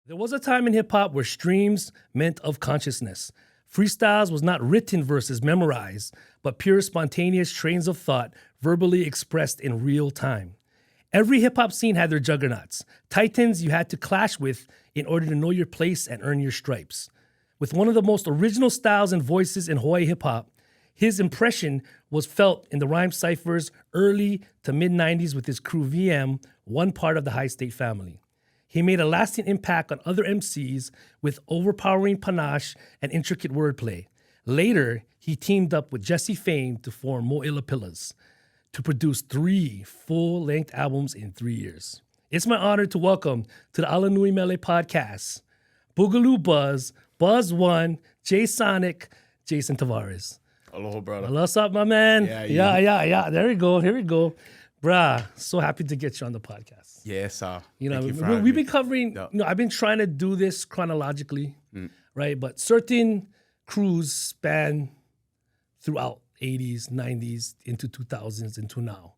There was a time in hip-hop where streams meant of consciousness. Freestyles was not written verses memorized, but pure spontaneous trains of thought verbally expressed in real time. Every hip-hop scene had their juggernauts, titans you had to clash with in order to know your place and earn your stripes. With one of the most original styles and voices in Hawaii hip-hop, his impression was felt in the rhyme ciphers early to mid-90s with his crew VM, one part of the High State family. He made a lasting impact on other MCs with overpowering panache and intricate wordplay. Later, he teamed up with Jesse Fame to form Moʻilla Pillaz to produce 3 full-length albums in 3 years. It's my honor to welcome to the ALANUI MELE podcast, Boogaloo Buzz, Buzz One, Jay Sonic, Jason Tavares. Aloha, brother. What's up, my man? Yeah. There we go. Here we go. Bruh, so happy to get you on the podcast. Yes, You know, Thank you we've been covering, I've been trying to do this chronologically, right? But certain crews span throughout 80s, 90s, into 2000s, into now.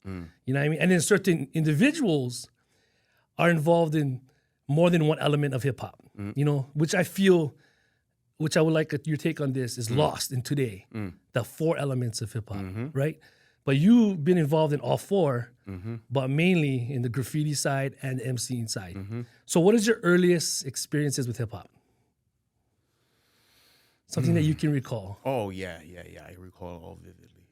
You know what I mean? And then certain individuals are involved in more than one element of hip hop, you know, which I would like your take on this, is lost in today, the 4 elements of hip hop, right? But you've been involved in all 4, but mainly in the graffiti side and the MCing side. So what is your earliest experiences with hip hop? Something that you can recall. Oh, yeah. I recall all vividly.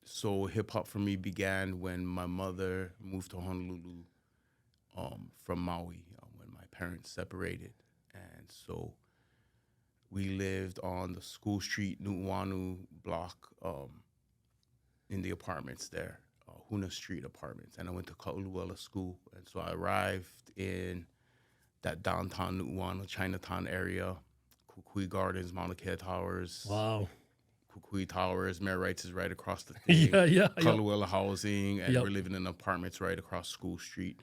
So hip hop for me began when my mother moved to Honolulu from Maui when my parents separated. And so we lived on the School Street, Nu'uanu block, in the apartments there, Huna Street apartments. And I went to Ka'ulu'ela School. And so I arrived in that downtown Nu'uanu, Chinatown area, Kukui Gardens, Mauna Kea Towers. Wow. Kukui Towers, Mayor Rights is right across the thing. Ka'ulu'ela Housing, and we're living in apartments right across School Street.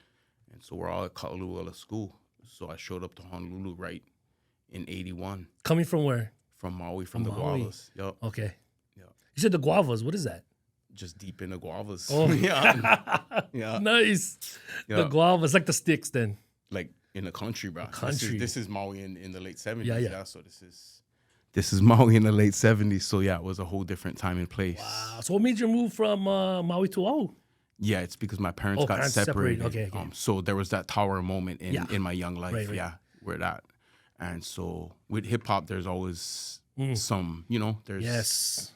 And so we're all at Ka'ulu'ela School. So I showed up to Honolulu right in 81. Coming from where? From Maui, from the Maui. Guavas. Yep. Okay. Yep. You said the guavas. What is that? Just deep in the Guavas. Oh, yeah. Nice. Yeah. The guavas, like the sticks then. Like in the country, bro. Country. This is Maui in the late 70s. Yeah. So this is Maui in the late 70s. So yeah, it was a whole different time and place. Wow. So what made you move from Maui to Oahu? Yeah, it's because my parents got separated. Okay. So there was that tower moment in my young life. Right. Yeah, where that. And so with hip hop, there's always some, there's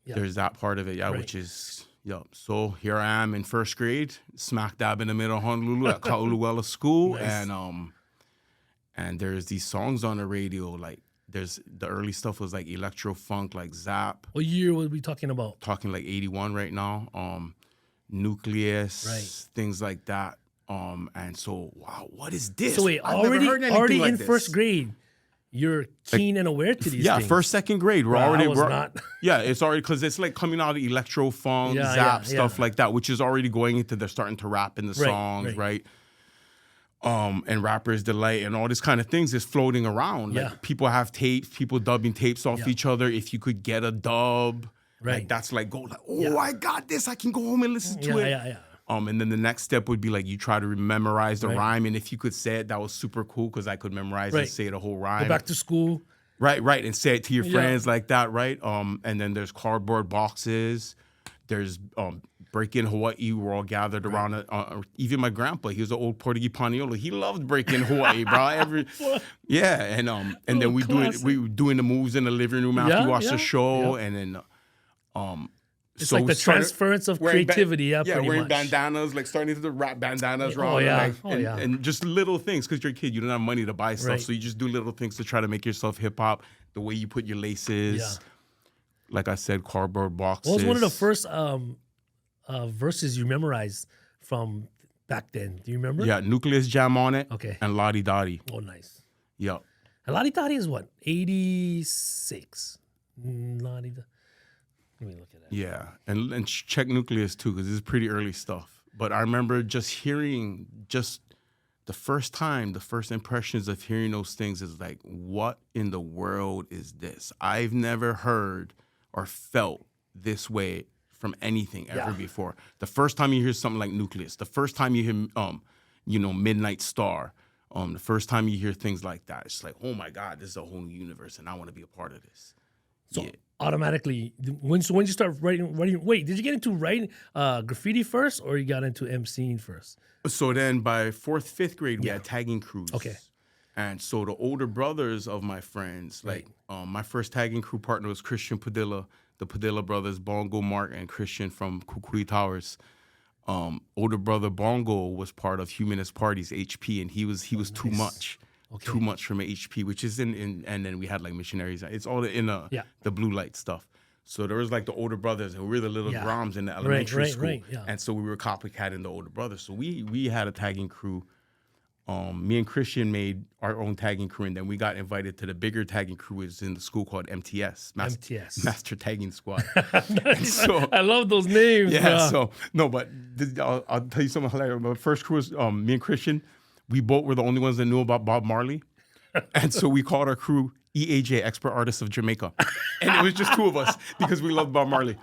there's that part of it, which is So here I am in first grade, smack dab in the middle of Honolulu at Ka'ulu'ela School, and there's these songs on the radio, like there's the early stuff was like electro funk, like Zap. What year were we talking about? Talking like 81 right now. Nucleus, things like that. And so, wow, what is this? So wait, already in first grade, you're keen and aware to these things. Yeah, first, second grade. We're not. Yeah, it's already, because it's like coming out of electro funk, Zap, stuff like that, which is already going into, they're starting to rap in the songs, right? And Rapper's Delight and all this kind of things is floating around. Like people have tapes, people dubbing tapes off each other. If you could get a dub, like that's like, I got this. I can go home and listen to it. And then the next step would be like you try to memorize the rhyme, and if you could say it, that was super cool because I could memorize and say the whole rhyme. Go back to school. Right, and say it to your friends like that, right? And then there's cardboard boxes. There's break-in Hawaii. We're all gathered around. Even my grandpa, he was an old Portuguese Paniola. He loved breaking Hawaii, bro. And then we were doing the moves in the living room after we watched the show, and then it's so like the transference of creativity, wearing bandanas, like starting to wrap bandanas around, and just little things, because you're a kid, you don't have money to buy stuff, so you just do little things to try to make yourself hip hop. The way you put your laces, like I said, cardboard boxes. What was one of the first verses you memorized from back then? Do you remember? Yeah, Nucleus Jam on it. Okay. And Lottie Dottie. Oh, nice. Yeah. And Lottie Dottie is what? 86. Lottie Dottie. Let me look at that. Yeah, and check Nucleus too, because this is pretty early stuff. But I remember just hearing, the first impressions of hearing those things is like, what in the world is this? I've never heard or felt this way from anything ever before. The first time you hear something like Nucleus, the first time you hear, Midnight Star, The first time you hear things like that, it's like, oh my God, this is a whole new universe, and I want to be a part of this. So automatically, when you start writing, wait, did you get into writing graffiti first, or you got into MCing first? So then by 4th, 5th grade, we had tagging crews. Okay. And so the older brothers of my friends, like my first tagging crew partner was Christian Padilla, the Padilla brothers, Bongo, Mark, and Christian from Kukui Towers. Older brother Bongo was part of Humanist Party's HP, and he was too much. Okay. Too much from HP, which is in and then we had like missionaries. It's all in the blue light stuff. So there was like the older brothers, and we were the little Groms in the elementary school. And so we were copycatting the older brothers. So we had a tagging crew. Me and Christian made our own tagging crew, and then we got invited to the bigger tagging crew, which is in the school called MTS, Master Tagging Squad. So, I love those names. Yeah. So no, but I'll tell you something hilarious. My first crew was me and Christian. We both were the only ones that knew about Bob Marley, and so we called our crew EAJ, Expert Artists of Jamaica, and it was just 2 of us because we loved Bob Marley.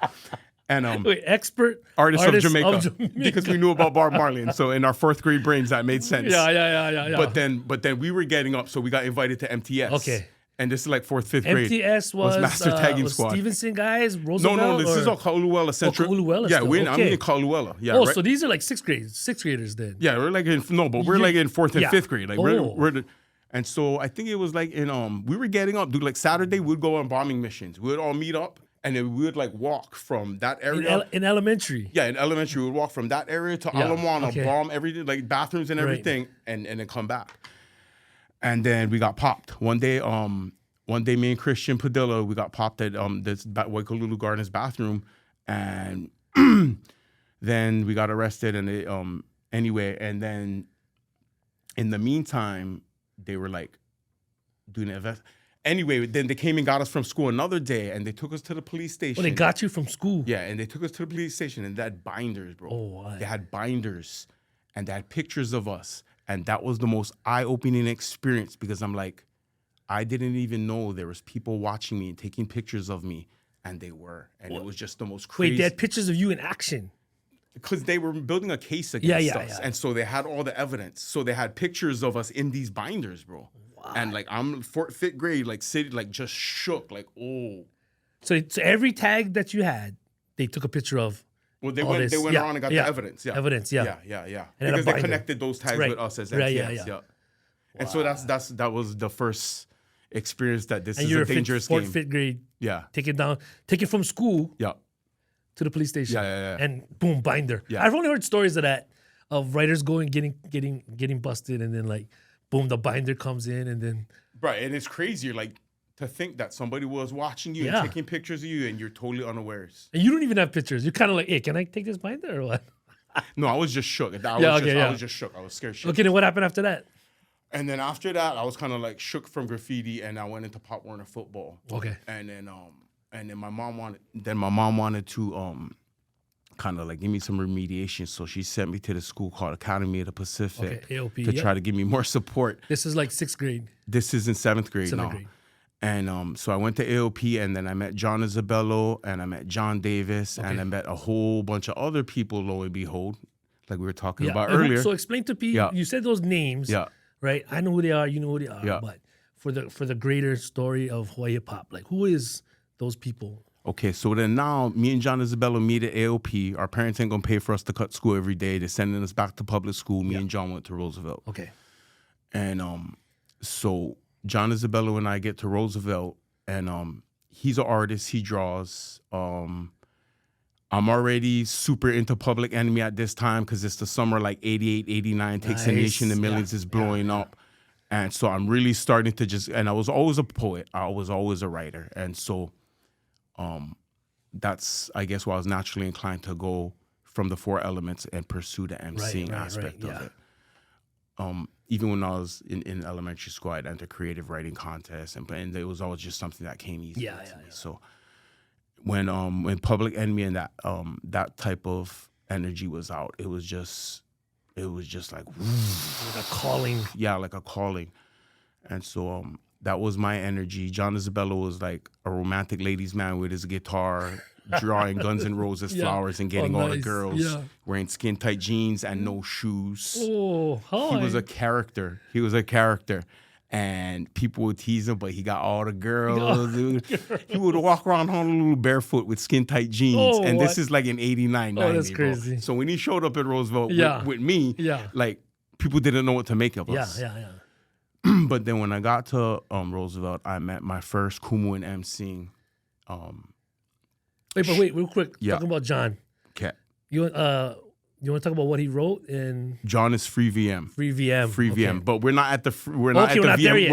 And Wait, Expert Artists of Jamaica, because we knew about Bob Marley, and so in our 4th grade brains that made sense. Yeah. But then we were getting up, so we got invited to MTS. Okay. And this is like 4th, 5th grade. MTS was Master Tagging Squad. Stevenson guys, Roosevelt? No, this is all Kauluela Central. Kauluela yeah, still. I'm in Kauluela. Yeah. Oh, so these are like 6th graders then. Yeah, we're like we're like in 4th and 5th grade. Like we're and so I think it was like in we were getting up, dude. Like Saturday, we'd go on bombing missions. We'd all meet up, and then we would like walk from that area. In elementary. Yeah, in elementary, we'd walk from that area to Alanuai, bomb everything, like bathrooms and everything, and then come back. And then we got popped one day. One day, me and Christian Padilla, we got popped at this Waikalulu Gardens bathroom, and then we got arrested. And anyway, and then in the meantime, they were like doing an invest. Anyway, then they came and got us from school another day, and they took us to the police station. Oh, they got you from school? Yeah, and they took us to the police station, and they had binders, bro. Oh, what? They had binders, and they had pictures of us, and that was the most eye-opening experience because I'm like, I didn't even know there was people watching me and taking pictures of me, and they were, and it was just the most crazy. Wait, they had pictures of you in action? Because they were building a case against us, and so they had all the evidence. So they had pictures of us in these binders, bro. Wow. And like I'm 4th, 5th grade, like just shook, like oh. So every tag that you had, they took a picture of. Well, they went around and got the evidence. Yeah, evidence. Yeah. Because they connected those tags with us as MTS. Yeah. Wow. And so that was the first experience that this and is a dangerous 4th, game. 5th grade. Yeah. Take it from school. Yeah. To the police station. Yeah. And boom, binder. Yeah. I've only heard stories of that, of writers going getting busted, and then like boom, the binder comes in, and then right, and it's crazy. Like to think that somebody was watching you and taking pictures of you, and you're totally unawares. And you don't even have pictures. You're kind of like, hey, can I take this binder or what? No, I was just shook. I was just shook. I was scared shit. Okay, then what happened after that? And then after that, I was kind of like shook from graffiti, and I went into Pop Warner football. Okay. And then my mom wanted to kind of like give me some remediation, so she sent me to the school called Academy of the Pacific AOP, to try to give me more support. This is like 6th grade. This is in 7th grade now. Grade. And so I went to AOP, and then I met John Isabello, and I met John Davis, and I met a whole bunch of other people, lo and behold, like we were talking about earlier. So explain to people, you said those names, right? I know who they are, you know who they are, but for the greater story of Hawaii hip hop, like who is those people? Okay, so then now me and John Isabello meet at AOP. Our parents ain't gonna pay for us to cut school every day. They're sending us back to public school. Me and John went to Roosevelt. Okay. And so John Isabello and I get to Roosevelt, and he's an artist. He draws. I'm already super into Public Enemy at this time because it's the summer like 88, 89, Takes a Nation, the Millions is blowing up. And so I'm really starting to and I was always a poet. I was always a writer. And so that's, I guess, why I was naturally inclined to go from the 4 elements and pursue the MCing aspect of it. Even when I was in elementary school, I'd enter creative writing contests, and it was always just something that came easy to me. So when Public Enemy and that type of energy was out, it was just like a calling. Yeah, like a calling. And so that was my energy. John Isabello was like a romantic ladies' man with his guitar, drawing Guns N' Roses flowers and getting all the nice. girls wearing skin tight jeans and no shoes. Oh, He was a character. He was a character. And people would tease him, but he got all the girls. He would walk around Honolulu barefoot with skin tight jeans. And this is like in 89, 90. That's crazy. Bro. So when he showed up at Roosevelt with me, like people didn't know what to make of us. Yeah. But then when I got to Roosevelt, I met my first kumu in MCing. Wait, real quick. Talking about John. Okay. You want to talk about what he wrote in John is free VM. Free VM. But we're not at the VM. We're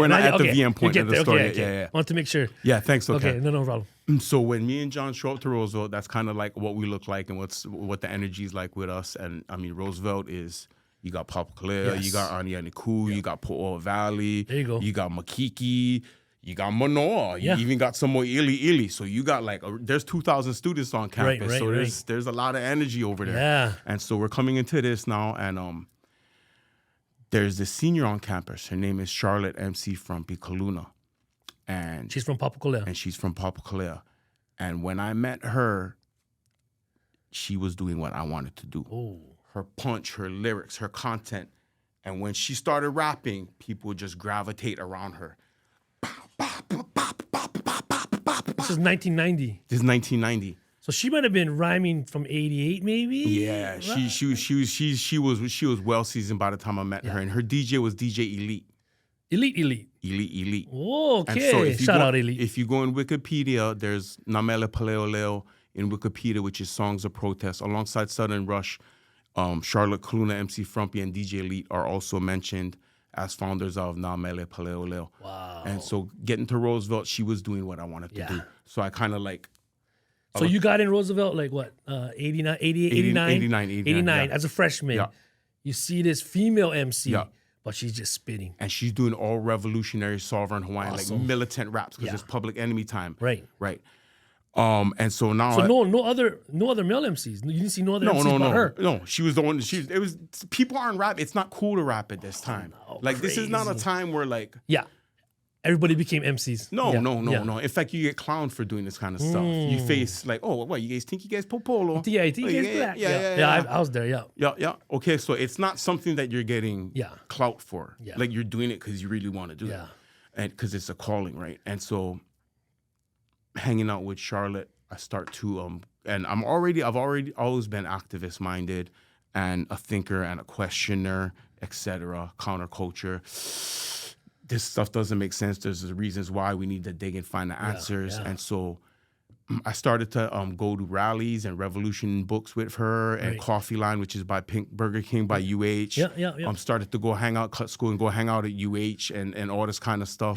not at the VM point of the story. Yeah. I want to make sure. Yeah, thanks. Okay, no problem. So when me and John show up to Roosevelt, that's kind of like what we look like and what the energy is like with us. And I mean, Roosevelt is, you got Papakalea, you got Anianiku, you got Po'oa Valley, there you go. You got Makiki, you got Manoa, you even got some more Ili. So you got like, there's 2,000 students on campus. So there's a lot of energy over there. Yeah. And so we're coming into this now, and there's this senior on campus. Her name is Charlotte MC from Pikaluna. And she's from Papakalea. And when I met her, she was doing what I wanted to do. Oh. Her punch, her lyrics, her content. And when she started rapping, people would just gravitate around her. This is 1990. This is 1990. So she might have been rhyming from 88, maybe. Yeah, right. she was well seasoned by the time I met her, and her DJ was DJ Elite. Elite. Oh, okay. And so Shout out Elite. If you go in Wikipedia, there's Na Mele Paleoleo in Wikipedia, which is songs of protest, alongside Southern Rush. Charlotte Kaluna, MC Frumpy, and DJ Elite are also mentioned as founders of Na Mele Paleoleo. Wow. And so getting to Roosevelt, she was doing what I wanted to do. So I kind of like... So you got in Roosevelt like what, 89, 89 as a freshman. Yeah. You see this female MC, but she's just spitting. And she's doing all revolutionary, sovereign Hawaiian, like militant raps, because it's Public Enemy time. Right. And so now... So no other male MCs? You didn't see no other MCs but her? No, she was the one... People aren't rap. It's not cool to rap at this time. This is not a time where like... Yeah. Everybody became MCs. No. In fact, you get clowned for doing this kind of stuff. You face like, oh, what, you guys think you guys popolo? Yeah, you think you guys black? Yeah. I was there, Yeah. Okay, so it's not something that you're getting clout for. Yeah. Like you're doing it because you really want to do it. And because it's a calling, right? And so hanging out with Charlotte, I start to, and I've already always been activist minded and a thinker and a questioner, etc., counterculture. This stuff doesn't make sense. There's reasons why we need to dig and find the answers. And so I started to go to rallies and revolution books with her and Coffee Line, which is by Burger King by UH. Started to go hang out, cut school and go hang out at UH and all this kind of stuff.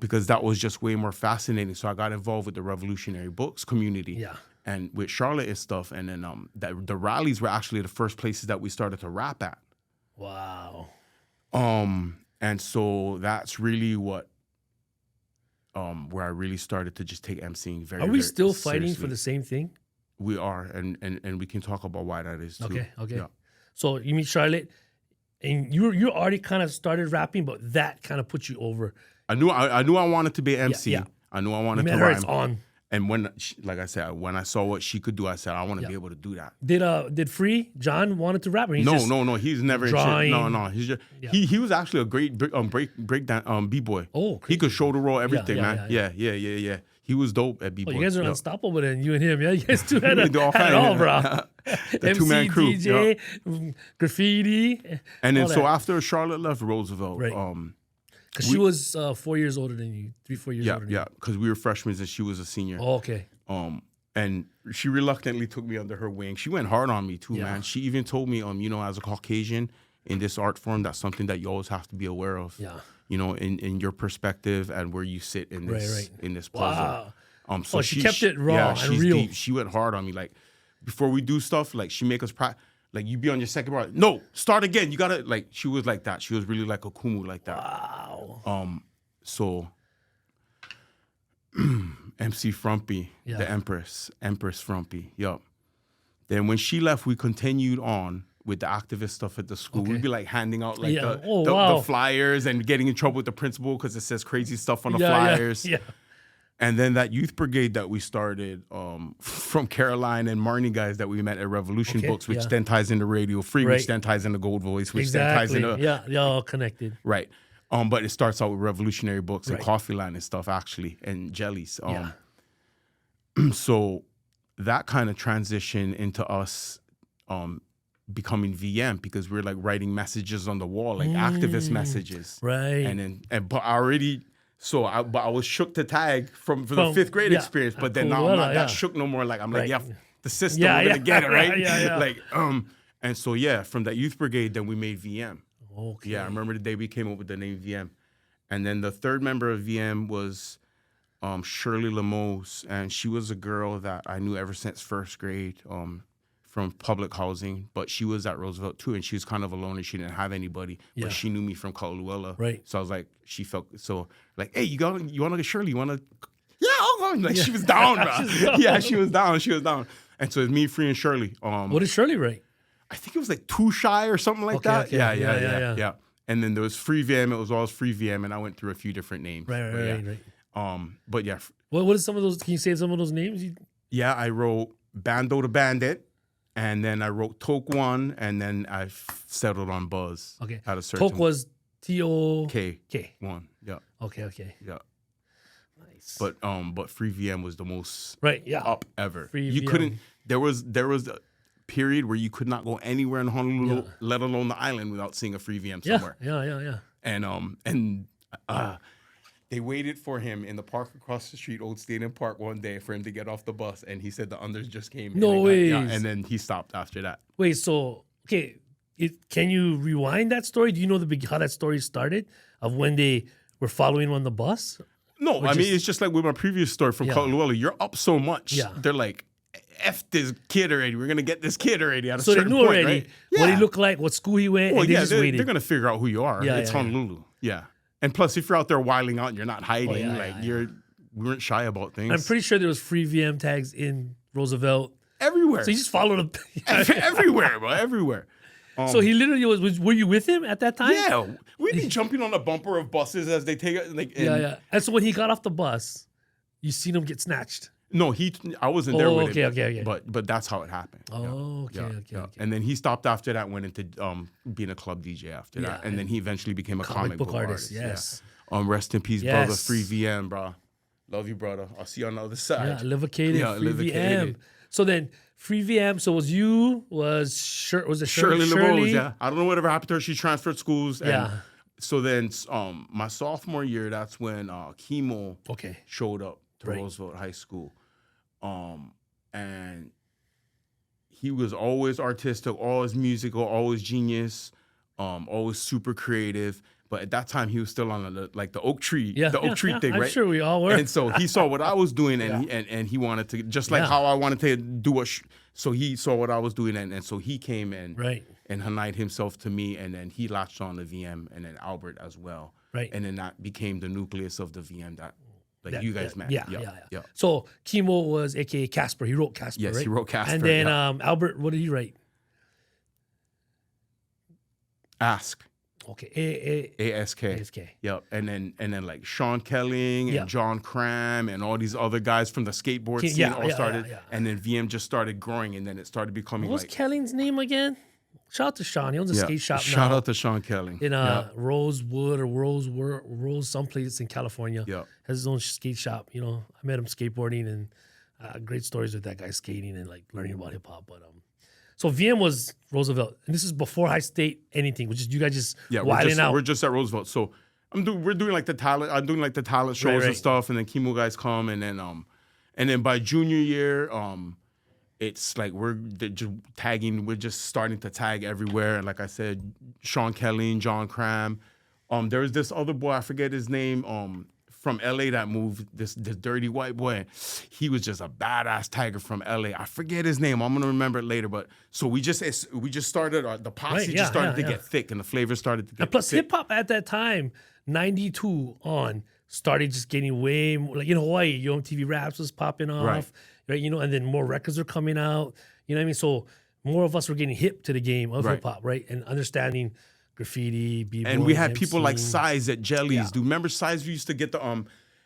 Because that was just way more fascinating. So I got involved with the revolutionary books community. And with Charlotte and stuff. And then the rallies were actually the first places that we started to rap at. Wow. And so that's really what, where I really started to just take MCing very. Are we still seriously. fighting for the same thing? We are, and we can talk about why that is too. Okay. Yeah. So you meet Charlotte, and you already kind of started rapping, but that kind of put you over. I knew I wanted to be an MC. I knew I wanted to rhyme. It's on. And like I said, when I saw what she could do, I said, I want to be able to do that. Did Free John wanted to rap? Or No. He's never drawing. No. He's just he was actually a great break b-boy. Oh, crazy. He could shoulder roll everything, man. Yeah. He was dope at b-boy. You guys are unstoppable then, you and him. Yeah, you guys two had it all, bro. The MC, two-man crew. DJ, Graffiti. And then so after Charlotte left Roosevelt, because she was 4 years older than you, 3-4 years older than you. Yeah, because we were freshmen and she was a senior. Oh, okay. And she reluctantly took me under her wing. She went hard on me too, man. She even told me, as a Caucasian in this art form, that's something that you always have to be aware of. Yeah. In your perspective and where you sit in this in this puzzle. Wow. So she kept it raw and real. Deep. She went hard on me. Like before we do stuff, like she make us like you be on your second bar. No, start again. You gotta like. She was like that. She was really like a kumu like that. Wow. So MC Frumpy, the Empress Frumpy. Yup. Then when she left, we continued on with the activist stuff at the school. We'd be like handing out like the flyers and getting in trouble with the principal because it says crazy stuff on the flyers. And then that youth brigade that we started from Caroline and Marnie guys that we met at Revolution Books, which then ties into Radio Free, which then ties into Gold Voice, which then ties into... they're all connected. Right. But it starts out with Revolutionary Books and Coffee Line and stuff, actually, and jellies. So that kind of transition into us becoming VM, because we were like writing messages on the wall, like activist messages. Right. But I already... So I was shook to tag from the 5th grade experience, but then now I'm not that shook no more. Like I'm like, the system, we're gonna get it, right? Like, and so from that youth brigade, then we made VM. Okay. Yeah, I remember the day we came up with the name VM. And then the third member of VM was Shirley Lemos, and she was a girl that I knew ever since 1st grade. From public housing, but she was at Roosevelt too, and she was kind of alone and she didn't have anybody, but she knew me from Kaʻaluʻela. Right. So I was like, she felt so like, hey, you want to get Shirley? You want to? Yeah, I'll go. Like she was down, bro. Yeah, she was down. She was down. And so it's me, Free, and Shirley. What did Shirley write? I think it was like Too Shy or something like that. Okay. Yeah. And then there was Free VM. It was always Free VM, and I went through a few different names. Right. But yeah. What is some of those? Can you say some of those names? Yeah, I wrote Bando the Bandit. And then I wrote Toke 1, and then I settled on BUZ. Okay. At a certain Toke was T-O... K 1. Yeah. Okay. Yeah. Nice. But Free VM was the most up ever. Free VM. Couldn't. There was a period where you could not go anywhere in Honolulu, let alone the island, without seeing a Free VM somewhere. Yeah. And they waited for him in the park across the street, Old Stadium Park, one day for him to get off the bus, and he said the unders just came. No way. And then he stopped after that. Wait, so can you rewind that story? Do you know how that story started of when they were following him on the bus? No, I mean it's just like with my previous story from Kaʻaluʻela. You're up so much. Yeah. They're like, F this kid already. We're gonna get this kid already at a so certain they knew point, already what he looked like, what school he went, and they just waited. They're gonna figure out who you are. It's Honolulu. Yeah. And plus, if you're out there wilding out and you're not hiding, we weren't shy about things. I'm pretty sure there was free VM tags in Roosevelt. Everywhere. So you just followed him. Everywhere, bro. Everywhere. So he literally were you with him at that time? Yeah. We'd be jumping on the bumper of buses as they take it. Like, And so when he got off the bus, you seen him get snatched. No, I wasn't there with him. Okay. But that's how it happened. Okay. And then he stopped after that, went into being a club DJ after that. And then he eventually became a comic book artist. Yes. Yeah. Rest in peace, brother. Free VM, bro. Love you, brother. I'll see you on the other side. Yeah, livicated, free VM. So then free VM, so was it Shirley? Lemos, yeah. I don't know whatever happened to her. She transferred schools. And Yeah. So then my sophomore year, that's when Chemo showed up to Roosevelt High School. And he was always artistic, always musical, always genius, always super creative. But at that time, he was still on the oak tree, oak tree thing, right? I'm sure we all were. And so he saw what I was doing, and he wanted to, just like how I wanted to do so he saw what I was doing, and so he came and hanai'd himself to me, and then he latched on to VM, and then Albert as well. Right. And then that became the nucleus of the VM that you guys met. Yeah. So Chemo was AKA Casper. He wrote Casper, Yes, right? he wrote Casper. And then Albert, what did he write? Ask. Okay. ASK. Yep. And then like Sean Kelling and John Cram and all these other guys from the skateboard scene all started. Yeah. And then VM just started growing, and then it started becoming what was Kelling's name again? Shout out to Sean. He owns a skate shop now. Shout out to Sean Kelling. In Rosewood or Rose someplace in California. Yeah. Has his own skate shop. You know, I met him skateboarding, and great stories with that guy skating and like learning about hip hop. But so VM was Roosevelt, and this is before High State anything, which is you guys just wilding out. We're just at Roosevelt. So we're doing like the talent. I'm doing like the talent shows and stuff, and then Chemo guys come, and then by junior year, it's like we're just tagging. We're just starting to tag everywhere. And like I said, Sean Kelly, John Cram. There was this other boy, I forget his name, from LA that moved, this dirty white boy. He was just a badass tiger from LA. I forget his name. I'm gonna remember it later. But so we just started, the posse just started to get thick, and the flavor started to get and plus thick. hip hop at that time, 92 on, started just getting way more, like in Hawaii, Yo MTV Raps was popping off, right? You know, and then more records are coming out. You know what I mean? So more of us were getting hip to the game of hip hop, right? And understanding graffiti, b-boy, and we had MC. people like Size at Jellies. Do you remember Size? We used to get the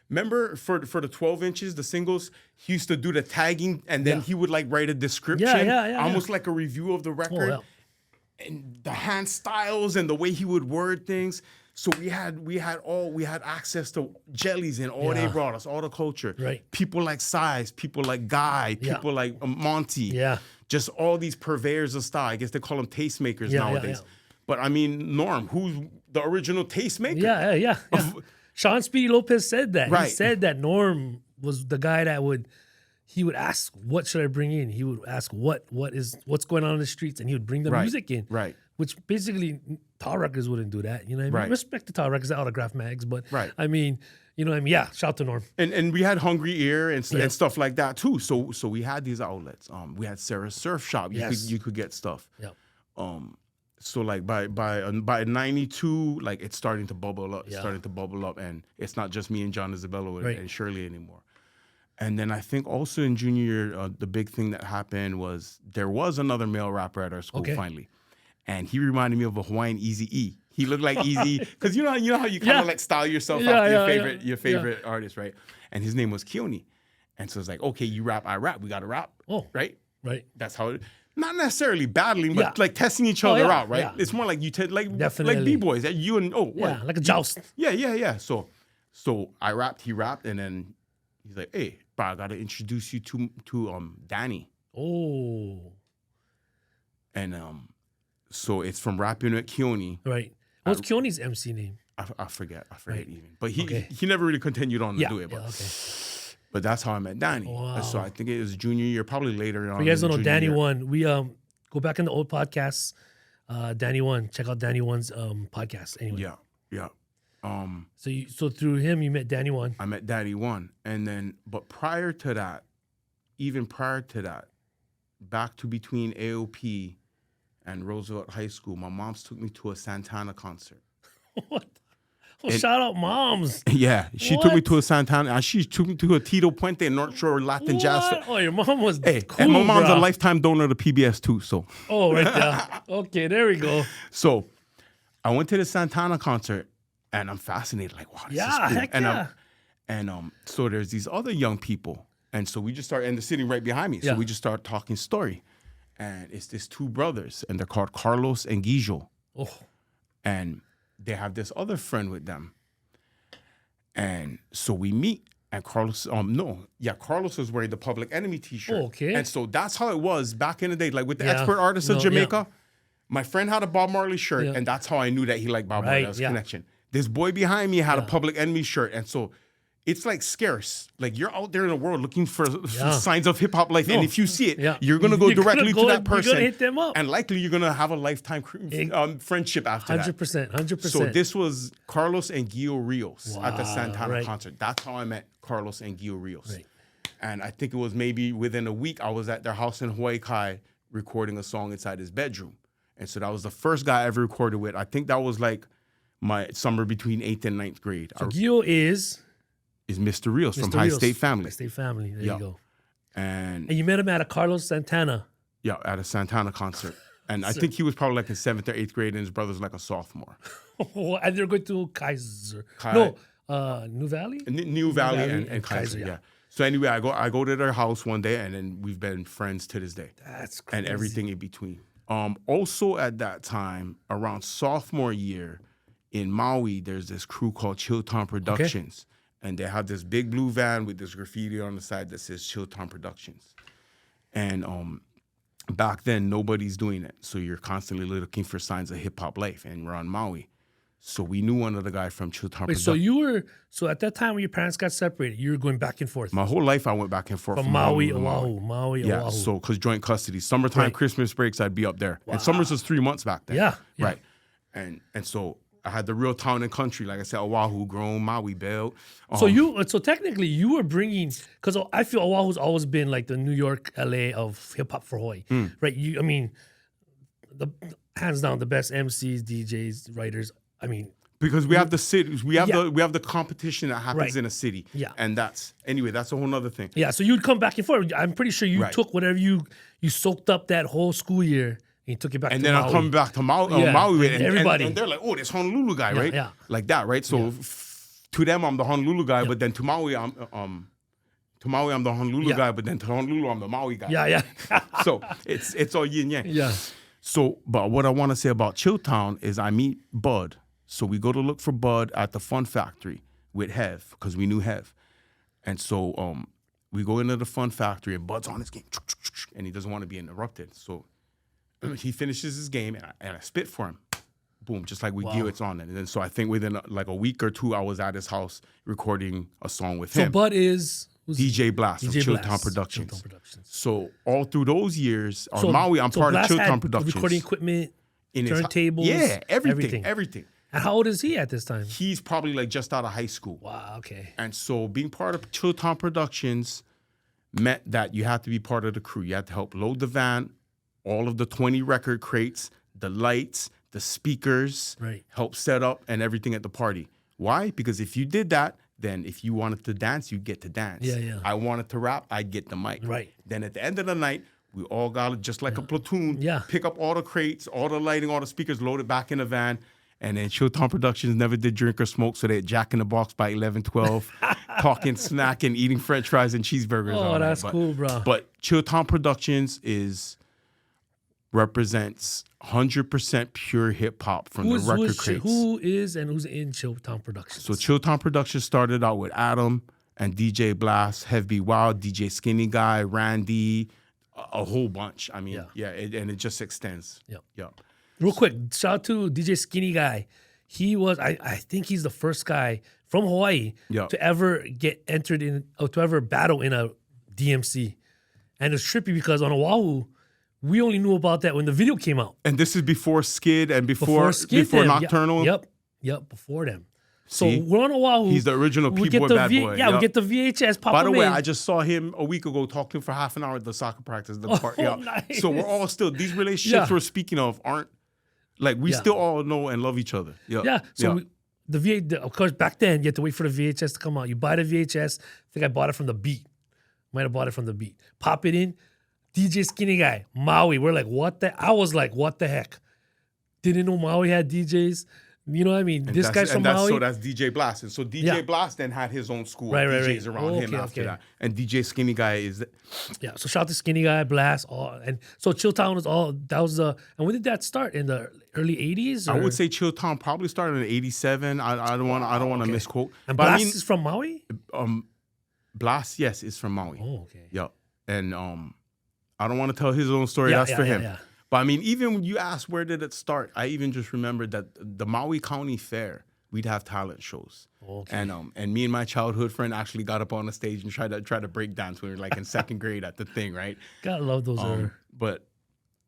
Remember for the 12 inches, the singles, he used to do the tagging and then he would like write a description, almost like a review of the record. Oh, And the hand styles and the way he would word things. So we had access to jellies and all they brought us, all the culture. Right. People like Size, people like Guy, people like Monty. Yeah. Just all these purveyors of style. I guess they call them tastemakers nowadays. But I mean, Norm, who's the original tastemaker? Yeah. Sean Speedy Lopez said that. Right. He said that Norm was the guy that would ask, what should I bring in? He would ask what's going on in the streets, and he would bring the music in. Right. Which basically Tall Records wouldn't do that. You know what I mean? Right. Respect to Tall Records, autograph mags, but Right. I mean, you know what I mean? Yeah, shout to Norm. And we had Hungry Ear and stuff like that too. So we had these outlets. We had Sarah's Surf Shop. You could get stuff. Yeah. So like by 92, like it's starting to bubble up. It's starting to bubble up, and it's not just me and John Isabella and Shirley anymore. And then I think also in junior year, the big thing that happened was there was another male rapper at our school finally, and he reminded me of a Hawaiian Eazy-E. He looked like Eazy because you know how you kind of like style yourself after your favorite artist, right? And his name was Keone, and so it's like, okay, you rap, I rap, we got to rap, right? That's how it. Not necessarily battling, but like testing each other out, right? It's more like you like b-boys that you and like a joust. Yeah. So I rapped, he rapped, and then he's like, "Hey, bro, I gotta introduce you to Danny." Oh. And so it's from rapping with Keone. Right. What's Keone's MC name? I forget even. But he never really continued on to do it. But that's how I met Danny. Wow. So I think it was junior year, probably later on. You guys don't know Danny One. We go back in the old podcasts. Danny One. Check out Danny One's podcast. Anyway. Yeah. So through him you met Danny One. I met Danny One. And then but prior to that, back to between AOP and Roosevelt High School, my mom's took me to a Santana concert. What? Oh, shout out moms. Yeah, she took me to a Santana, and she took me to a Tito Puente in North Shore Latin Jazz. Oh, your mom was cool, and my mom's a lifetime donor to PBS too, so. Oh, right there. Okay, there we go. So, I went to the Santana concert, and I'm fascinated, like, wow, this is cool. Heck and so there's these other young people, and so we just start, and they're sitting right behind me, so we just start talking story. And it's these two brothers, and they're called Carlos and Guijo. Oh. And they have this other friend with them. And so we meet, and Carlos was wearing the Public Enemy t-shirt. Okay. And so that's how it was back in the day, like with the expert artists of Jamaica. My friend had a Bob Marley shirt, and that's how I knew that he liked Bob Marley. That was connection. This boy behind me had a Public Enemy shirt, and so it's like scarce. Like you're out there in the world looking for signs of hip hop life, and if you see it, you're gonna go directly to that person. You're gonna hit them up, and likely you're gonna have a lifetime friendship after 100%, 100%. So this was Carlos and Gio Rios at the Santana concert. That's how I met Carlos and Gio Rios. Right. And I think it was maybe within a week I was at their house in Hawaiʻi recording a song inside his bedroom, and so that was the first guy I ever recorded with. I think that was like my summer between 8th and 9th grade. So Gio is Mr. Rios from High State Family. High State Family, there you go. And you met him at a Carlos Santana. Yeah, at a Santana concert. And I think he was probably like in 7th or 8th grade, and his brother's like a sophomore. And they're going to Kaiser. New Valley? New Valley and Kaiser, yeah. So anyway, I go to their house one day, and then we've been friends to this day. That's crazy. And everything in between. Also at that time, around sophomore year, in Maui, there's this crew called Chilltown Productions. Okay. And they have this big blue van with this graffiti on the side that says Chilltown Productions. And back then, nobody's doing it. So you're constantly looking for signs of hip-hop life. And we're on Maui. So we knew one of the guys from Chilltown Productions. So at that time when your parents got separated, you were going back and forth? My whole life I went back and forth. From Maui, Oahu. Yeah, so because joint custody. Summertime, Christmas breaks, I'd be up there. Wow. And summers was 3 months back then. Yeah. Right. And so I had the real town and country, like I said, Oahu, grown, Maui, built. So technically you were bringing, because I feel Oahu's always been like the New York, LA of hip hop for Hawaii, right? The hands down the best MCs, DJs, writers. Because we have the cities, we have the competition that happens in a city, and that's a whole other thing. Yeah, so you'd come back and forth. I'm pretty sure you took whatever you soaked up that whole school year. And you took it back to Maui. And then I'm coming back to Maui everybody. And they're like, oh, this Honolulu guy, right? Yeah. Like that, right? So to them, I'm the Honolulu guy, but then to Maui, I'm the Honolulu guy, but then to Honolulu, I'm the Maui guy. Yeah. So it's all yin yang. Yeah. So, but what I want to say about Chilltown is I meet Bud. So we go to look for Bud at the Fun Factory with Hev, because we knew Hev. And so we go into the Fun Factory and Bud's on his game, and he doesn't want to be interrupted. So he finishes his game, and I spit for him. Boom, just like we gear it's on it. And then so I think within like a week or two, I was at his house recording a song with him. So Bud is... DJ Blast from Chilltown Productions. So all through those years, on Maui, I'm part of Chilltown Productions. Recording equipment, turntables, everything. And how old is he at this time? He's probably like just out of high school. Wow, okay. And so being part of Chilltown Productions meant that you had to be part of the crew. You had to help load the van, all of the 20 record crates, the lights, the speakers, help set up and everything at the party. Why? Because if you did that, then if you wanted to dance, you get to dance. Yeah. I wanted to rap, I'd get the mic. Right. Then at the end of the night, we all got it just like a platoon. Yeah. Pick up all the crates, all the lighting, all the speakers, load it back in the van. And then Chilltown Productions never did drink or smoke, so they're Jack in the Box by 11, 12, talking, snacking, eating French fries and cheeseburgers. Oh, that's cool, bro. But Chilltown Productions represents 100% pure hip hop from the record crates. Who is and who's in Chilltown Productions? So Chilltown Productions started out with Adam and DJ Blast, Hev Be Wild, DJ Skinny Guy, Randy, a whole bunch. I mean, and it just extends. Yep. Real quick, shout out to DJ Skinny Guy. He was, I think he's the first guy from Hawaii to ever get entered in, or to ever battle in a DMC. And it's trippy because on Oahu, we only knew about that when the video came out. And this is before Skid and before Nocturnal? Yep, before them. See? So we're on Oahu. He's the original P-Boy bad boy. Yeah, we get the VHS pop. By the way, I just saw him a week ago talking for half an hour at the soccer practice. Nice. So we're all still, these relationships we're speaking of aren't, like we still all know and love each other. So of course, back then, you had to wait for the VHS to come out. You buy the VHS. I think I bought it from The Beat. Might have bought it from The Beat. Pop it in. DJ Skinny Guy, Maui. We're like, I was like, what the heck? Didn't know Maui had DJs. You know what I mean? This guy's from Maui. So that's DJ Blast. And so DJ Blast then had his own school of DJs around him after that. And DJ Skinny Guy is... Yeah, so shout out to Skinny Guy, Blast. And so Chilltown was and when did that start? In the early 80s? I would say Chilltown probably started in 87. I don't want to misquote. And Blast is from Maui? Blast, yes, is from Maui. Oh, okay. Yeah. And I don't want to tell his own story. That's for him. Yeah. But I mean, even when you ask where did it start, I even just remembered that the Maui County Fair, we'd have talent shows. Okay. And me and my childhood friend actually got up on the stage and tried to break dance when we were like in second grade at the thing, right? Gotta love those. But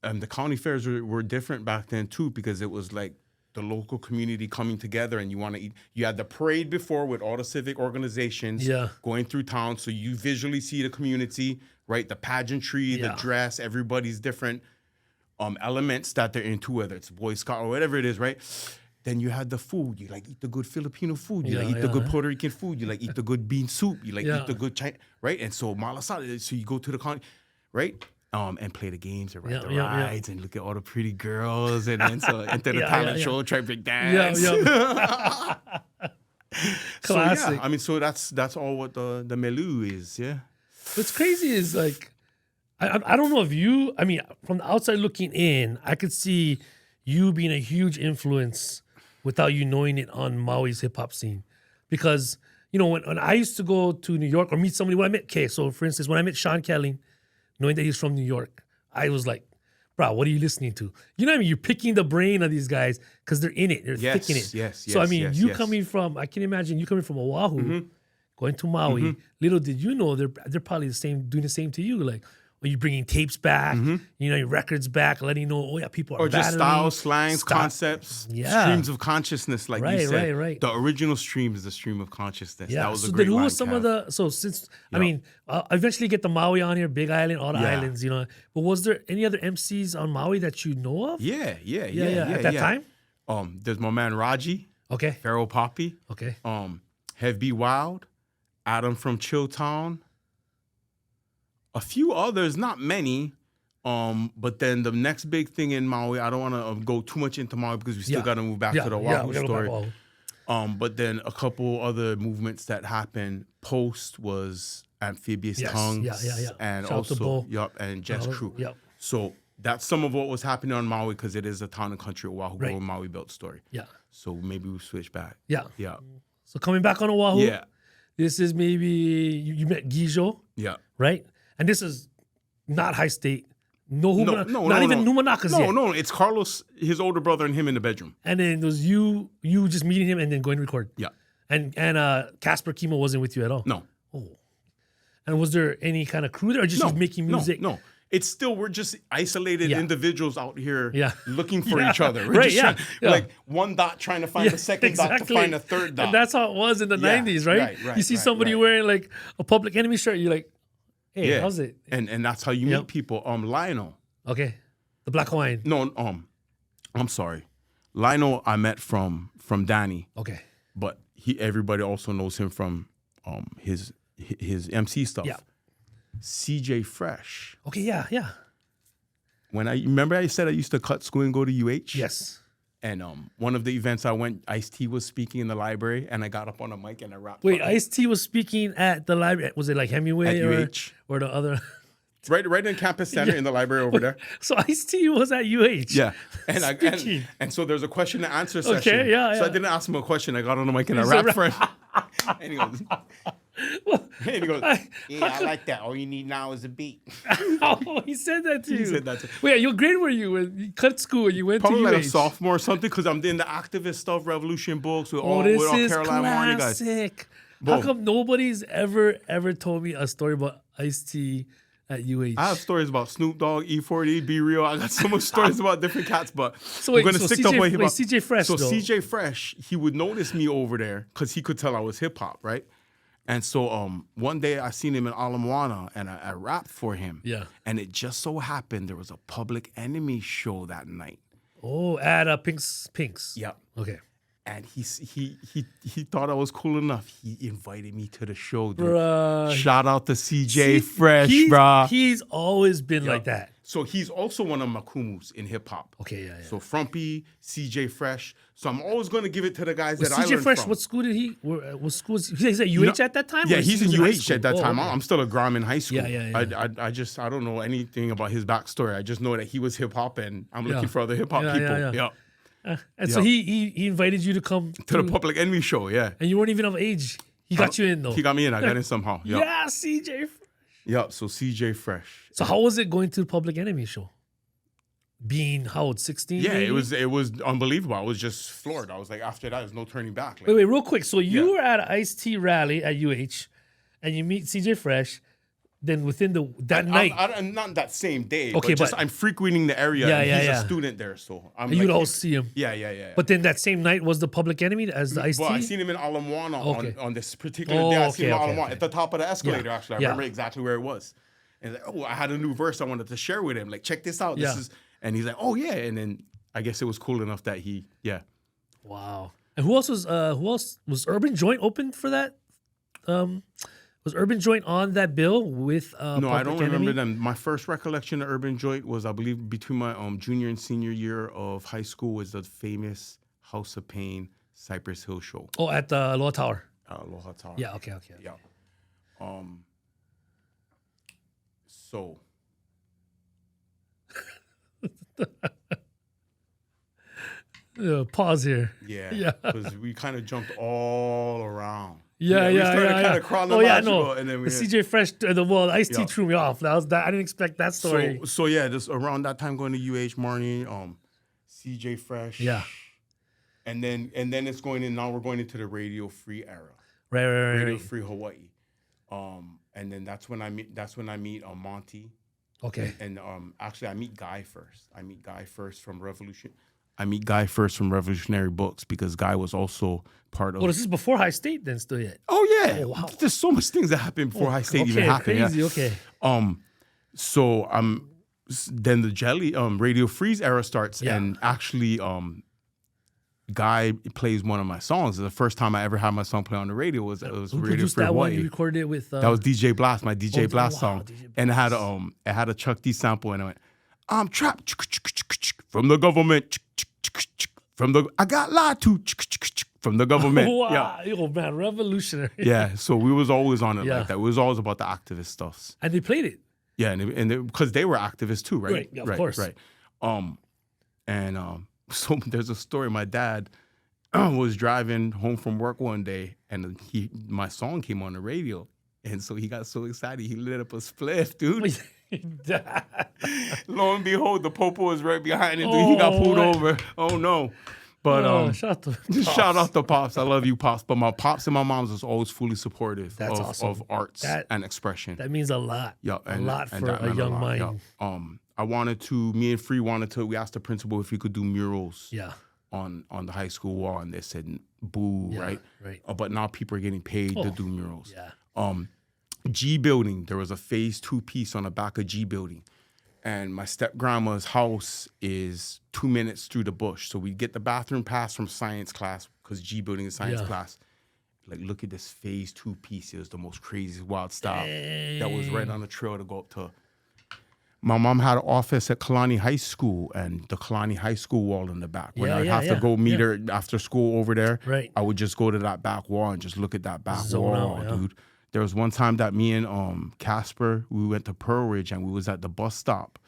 the county fairs were different back then too, because it was like the local community coming together, and you want to eat. You had the parade before with all the civic organizations going through town, so you visually see the community, right? The pageantry, the dress, everybody's different elements that they're into, whether it's Boy Scout or whatever it is, right? Then you had the food. You like eat the good Filipino food. You like eat the good Puerto Rican food. You like eat the good bean soup. You like eat the good China, right? And so malasada. So you go to the county, right? And play the games and ride the rides and look at all the pretty girls, and then so enter the talent show, try to break dance. Classic. So I mean, so that's all what the MELE is, What's crazy is like, I don't know if you, I mean, from the outside looking in, I could see you being a huge influence without you knowing it on Maui's hip hop scene, because when I used to go to New York or meet somebody, so for instance, when I met Sean Kelly, knowing that he's from New York, I was like, bro, what are you listening to? You know what I mean? You're picking the brain of these guys because they're in it. They're thick in it. So, I mean, coming from, I can imagine you coming from Oahu, going to Maui. Little did you know, they're probably doing the same to you. Like, are you bringing tapes back, your records back, letting you know, people are battling. Or just styles, slangs, concepts, streams of consciousness, like you said. Right. The original stream is the stream of consciousness. Yeah. That was a great line. Who was some of the, I mean, I'll eventually get the Maui on here, Big Island, all the islands, but was there any other MCs on Maui that you know of? Yeah. At that time? There's my man Raji. Okay. Pharaoh Poppy. Okay. Hev Be Wild. Adam from Chilltown. A few others, not many, but then the next big thing in Maui, I don't want to go too much into Maui because we still got to move back to the Oahu story. But then a couple other movements that happened post was Amphibious Tongues. Yeah. And Shout out to also, Bo. and Jets Crew. Yep. So that's some of what was happening on Maui because it is a town and country Oahu Right. Grow Maui Belt story. Yeah. So maybe we switch back. Yeah. Yeah. So coming back on Oahu, Yeah. this is maybe you met Gijo, Yeah. right? And this is not high state. No, not even no. Numanakas yet. No, it's Carlos, his older brother, and him in the bedroom. And then it was you just meeting him and then going to record. Yeah. And Casper Kimo wasn't with you at all. No. Oh. And was there any kind of crew there, or just was making music? No. It's still, we're just isolated individuals out here looking for each other. We're Right, just trying, like one dot trying to find the second dot to find a third dot. And that's how it was in the 90s, right? You see somebody wearing like a Public Enemy shirt, you're like, hey, how's it? And that's how you meet people. Lionel. Okay. The Black Hawaiian. No, I'm sorry. Lionel I met from Danny. Okay. But everybody also knows him from his MC stuff. Yeah. CJ Fresh. Okay, yeah. Remember I said I used to cut school and go to UH? Yes. And one of the events I went, Ice-T was speaking in the library, and I got up on a mic and I rapped. Wait, Ice-T was speaking at the library. Was it like Hemingway or the other? Right in Campus Center in the library over there. So Ice-T was at UH. Yeah. And so there's a question and answer session. Okay, yeah. So I didn't ask him a question. I got on the mic and I rapped for him. And he goes, yeah, I like that. All you need now is a beat. Oh, he said that to you. He said that to me. Wait, what grade were you when you cut school and you went Probably to UH? like a sophomore or something because I'm in the activist stuff, revolution books with all this with all is Caroline Marnie guys. classic. How come nobody's ever told me a story about Ice-T at UH? I have stories about Snoop Dogg, E40, Be Real. I got so much stories about different cats, but we're going to stick to what CJ Fresh, So though. CJ Fresh, he would notice me over there because he could tell I was hip hop, right? And so one day I seen him in Ala Moana and I rapped for him. Yeah. And it just so happened there was a Public Enemy show that night. Oh, at Pink's. Yep. Okay. And he thought I was cool enough. He invited me to the show, dude. Bruh. Shout out to CJ Fresh, bruh. He's always been like that. So he's also one of my kumus in hip hop. Okay, yeah. So Frumpy, CJ Fresh. So I'm always going to give it to the guys that I learned CJ Fresh, from. what school did he? What school? He's at UH at that time. Yeah, or he's in in high UH school? at that time. Okay. I'm still a Gram in high school. Yeah. I don't know anything about his backstory. I just know that he was hip hop, and I'm looking for other hip hop people. Yeah. And so he invited you to come to the Public Enemy show. Yeah, and you weren't even of age. He got you in though. He got me in. I got in somehow. Yep. Yeah, CJ Fresh. Yep. So CJ Fresh. So how was it going to the Public Enemy show? Being how old, 16? Yeah, maybe? it was unbelievable. I was just floored. I was like, after that, there's no turning back. Like, Wait, real quick. So you were at an Ice-T rally at UH, and you meet CJ Fresh. Then within that night, I'm not that same day. Okay, but I'm frequenting the area. And he's a student there, so I'm. You'd all see him. Yeah. But then that same night was the Public Enemy as the Ice-T? Well, I seen him in Ala Moana on this particular day. I seen him in Ala Moana at the top of the escalator. Actually, I remember exactly where it was. And like, I had a new verse I wanted to share with him. Like, check this out. This is. And he's like, oh, yeah. And then I guess it was cool enough that Wow. And who else was Urban Joint open for that? Was Urban Joint on that bill with No, I don't remember them. My first recollection of Urban Joint was, I believe, between my junior and senior year of high school was the famous House of Pain Cypress Hill show. Oh, at the Aloha Tower. Aloha Tower. Yeah, okay. Yeah. So... Pause here. Yeah. Because we kind of jumped all around. We started kind of crawling and then the CJ Fresh, Ice-T threw me off. I didn't expect that story. So just around that time going to UH, Marnie, CJ Fresh. Yeah. And then it's going in. Now we're going into the Radio Free era. Right. Radio Free Hawaii. And then that's when I meet Monty. Okay. And actually, I meet Guy first. I meet Guy first from Revolutionary Books because Guy was also part of. Well, this is before High State then still yet. Oh yeah. Oh, wow. There's so much things that happened before High State even happened. Crazy. Yeah. Okay. So then the Jelly Radio Freeze era starts, and actually Guy plays one of my songs. The first time I ever had my song play on the radio was Who Radio produced Free that Hawaii. one? You recorded it with that was DJ Blast, my DJ Blast song, DJ Blast. and it had a Chuck D sample, and I went, "I'm trapped from the government, I got lied to, from the government. Wow, yo, man, revolutionary. Yeah, so we was always on it Yeah. like that. We was always about the activist stuff. And they played it. Yeah, and because they were activists too, right? Right, yeah, of course. Right. So there's a story. My dad was driving home from work one day, and my song came on the radio, and so he got so excited he lit up a spliff, dude. Lo and behold, the popo was right behind him. Dude. He got pulled over. Oh no! But shout out to Pops. I love you, Pops. But my Pops and my moms was always fully supportive That's awesome. of arts and expression. That means a lot. Yeah, a lot for a young mind. Me and Free wanted to. We asked the principal if we could do murals. Yeah. On the high school wall, and they said boo, right? Right. But now people are getting paid to do murals. Yeah. G Building, there was a phase 2 piece on the back of G Building. And my step-grandma's house is 2 minutes through the bush. So we get the bathroom pass from science class, because G Building is science class. Like, look at this phase 2 piece. It was the most crazy, wild style. That was right on the trail to go up to. My mom had an office at Kalani High School, and the Kalani High School wall in the back. When I'd have to go meet her after school over there, I would just go to that back wall and just look at that back wall, dude. There was one time that me and Casper, we went to Pearl Ridge, and we was at the bus stop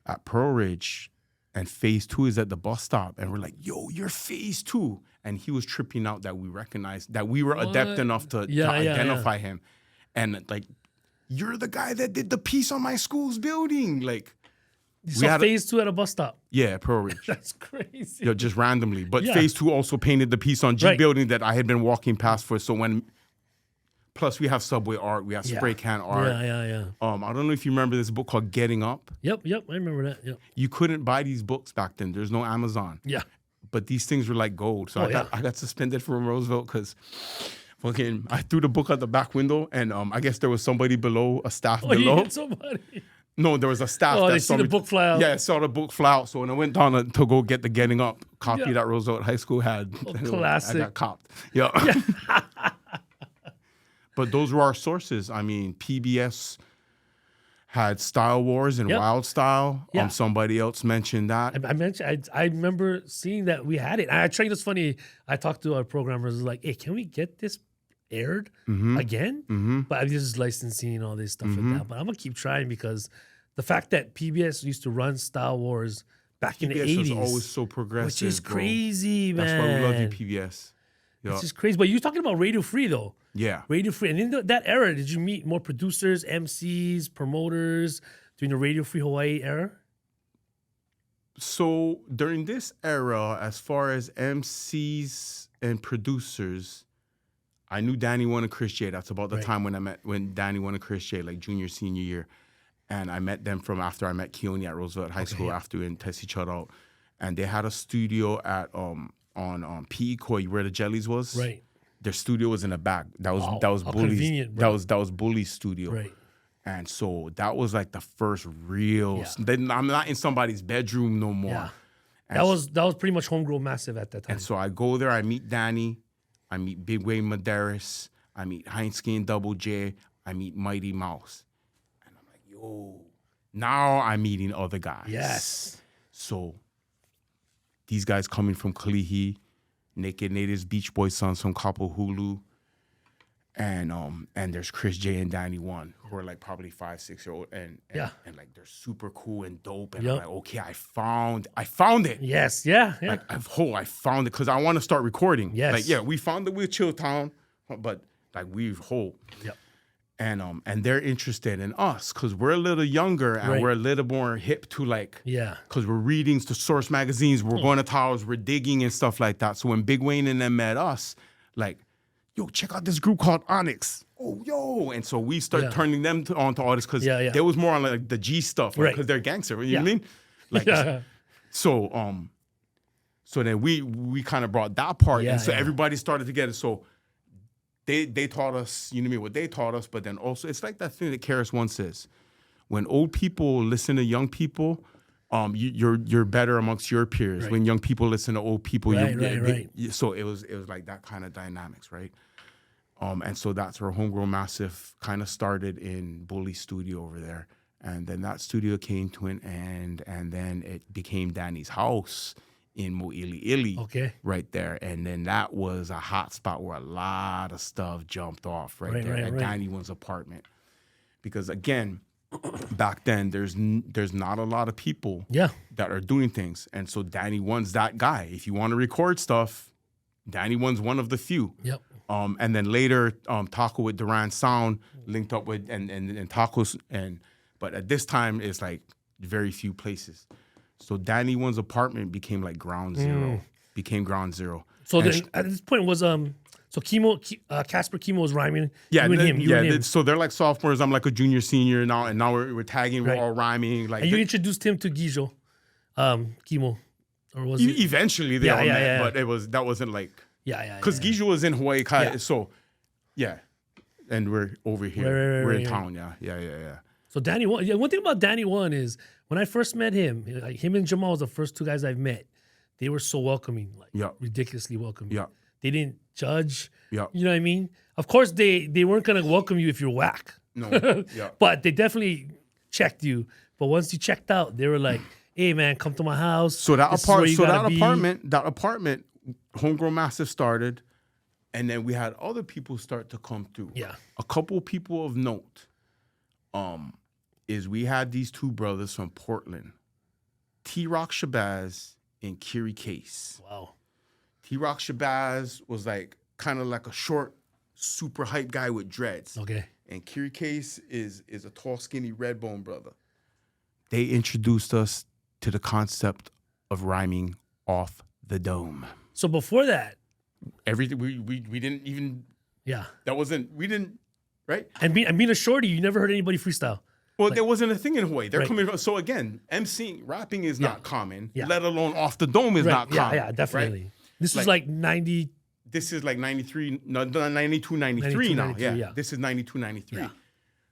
at Pearl Ridge, and phase 2 is at the bus stop, and we're like, yo, you're phase 2. And he was tripping out that we recognized, that we were adept enough to identify him. And like, you're the guy that did the piece on my school's building. Like, we had phase 2 at a bus stop. Yeah, Pearl Ridge. That's crazy. Yo, just randomly. But phase 2 also painted the piece on G Building that I had been walking past for. So when, plus we have subway art, we have spray can art. Yeah. I don't know if you remember this book called Getting Up. Yep, I remember that. Yep. You couldn't buy these books back then. There's no Amazon. Yeah. But these things were like gold. So I got suspended from Roosevelt because fucking, I threw the book out the back window, and I guess there was somebody below, a staff below. You hit somebody? No, there was a staff. They see the book fly out. Yeah, I saw the book fly out. So when I went down to go get the Getting Up copy that Roosevelt High School had, classic. I got copped. Yeah. But those were our sources. I mean, PBS had Style Wars and Wild Style. Somebody else mentioned that. I remember seeing that we had it. I tried. It's funny. I talked to our programmers, like, hey, can we get this aired again? But I'm just licensing and all this stuff like that. But I'm gonna keep trying, because the fact that PBS used to run Style Wars back in the 80s was always so progressive, which is crazy, man. That's why we love you, PBS. It's just crazy. But you're talking about Radio Free, though. Yeah. Radio Free. And in that era, did you meet more producers, MCs, promoters during the Radio Free Hawaii era? So during this era, as far as MCs and producers, I knew Danny One and Chris J. That's about the time when Danny One and Chris J, like junior, senior year. And I met them from after I met Keone at Roosevelt High School after and Tessie shut out. And they had a studio at on P.E. Koi, where the Jellies was. Right. Their studio was in the back. That was Bully's. That was Bully's studio. Right. And so that was like the first real. Then I'm not in somebody's bedroom no more. Yeah. That was pretty much Homegrown Massive at that time. And so I go there. I meet Danny. I meet Big Wayne Madaris. I meet Heinzke and Double J. I meet Mighty Mouse. And I'm like, yo. Now I'm meeting other guys. Yes. So these guys coming from Kalihi, Naked Natives, Beach Boy Sons from Kapahulu, and there's Chris J and Danny One, who are like probably 5, 6 year old, and like they're super cool and dope, and I'm like, okay, I found it. Yes, yeah. Like I found it because I want to start recording. Yes. Like we found it with Chilltown, but like we've whole. Yep. And they're interested in us because we're a little younger and we're a little more hip to like, because we're reading the source magazines, we're going to towers, we're digging and stuff like that. So when Big Wayne and them met us, like, yo, check out this group called Onyx. Oh, yo. And so we start turning them on to all this because they was more on like the G stuff because they're gangster, you know what I mean? Like, so then we kind of brought that part and so everybody started together. So They taught us, you know what I mean, what they taught us, but then also, it's like that thing that Karis once says, when old people listen to young people, you're better amongst your peers. When young people listen to old people, so it was like that kind of dynamics, right? And so that's where Homegrown Massive kind of started in Bully Studio over there. And then that studio came to an end, and then it became Danny's house in Moʻilla Okay. right there. And then that was a hot spot where a lot of stuff jumped off right there at Danny One's apartment. Because again, back then there's not a lot of people that are doing things. And so Danny One's that guy. If you want to record stuff, Danny One's one of the few. Yep. And then later, Taco with Duran Sound linked up with and Tacos but at this time it's like very few places. So Danny One's apartment became like ground zero. Became ground zero. So then, at this point was so Casper Chemo was rhyming. Yeah, you and him. So they're like sophomores. I'm like a junior, senior now, and now we're tagging. We're all rhyming. Like, and you introduced him to Gijo, Chemo, or was it? Eventually they all met, but that wasn't like because Gijo was in Hawaii. So and we're over here. We're in town. Yeah. So Danny One. Yeah, one thing about Danny One is when I first met him, like him and Jamal was the first two guys I've met. They were so welcoming, like ridiculously welcoming. Yeah. They didn't judge. Yeah. You know what I mean? Of course, they weren't gonna welcome you if you're whack. No. Yeah. But they definitely checked you. But once you checked out, they were like, "Hey, man, come to my house." So that apartment, Homegrown Massive started, and then we had other people start to come through. Yeah. A couple of people of note, is we had these two brothers from Portland, T-Rock Shabazz and Kiri Case. Wow. T-Rock Shabazz was like kind of like a short, super hype guy with dreads. Okay. And Kiri Case is a tall, skinny, red bone brother. They introduced us to the concept of rhyming off the dome. So before that, everything we didn't even we didn't right. And being a shorty, you never heard anybody freestyle. Well, there wasn't a thing in Hawaii. They're coming. So again, MCing, rapping is not common. Let alone off the dome is not common. Yeah, definitely. Right? This is like 90. This is like 93, 92, 93 now. Yeah. This is 92, 93. Yeah.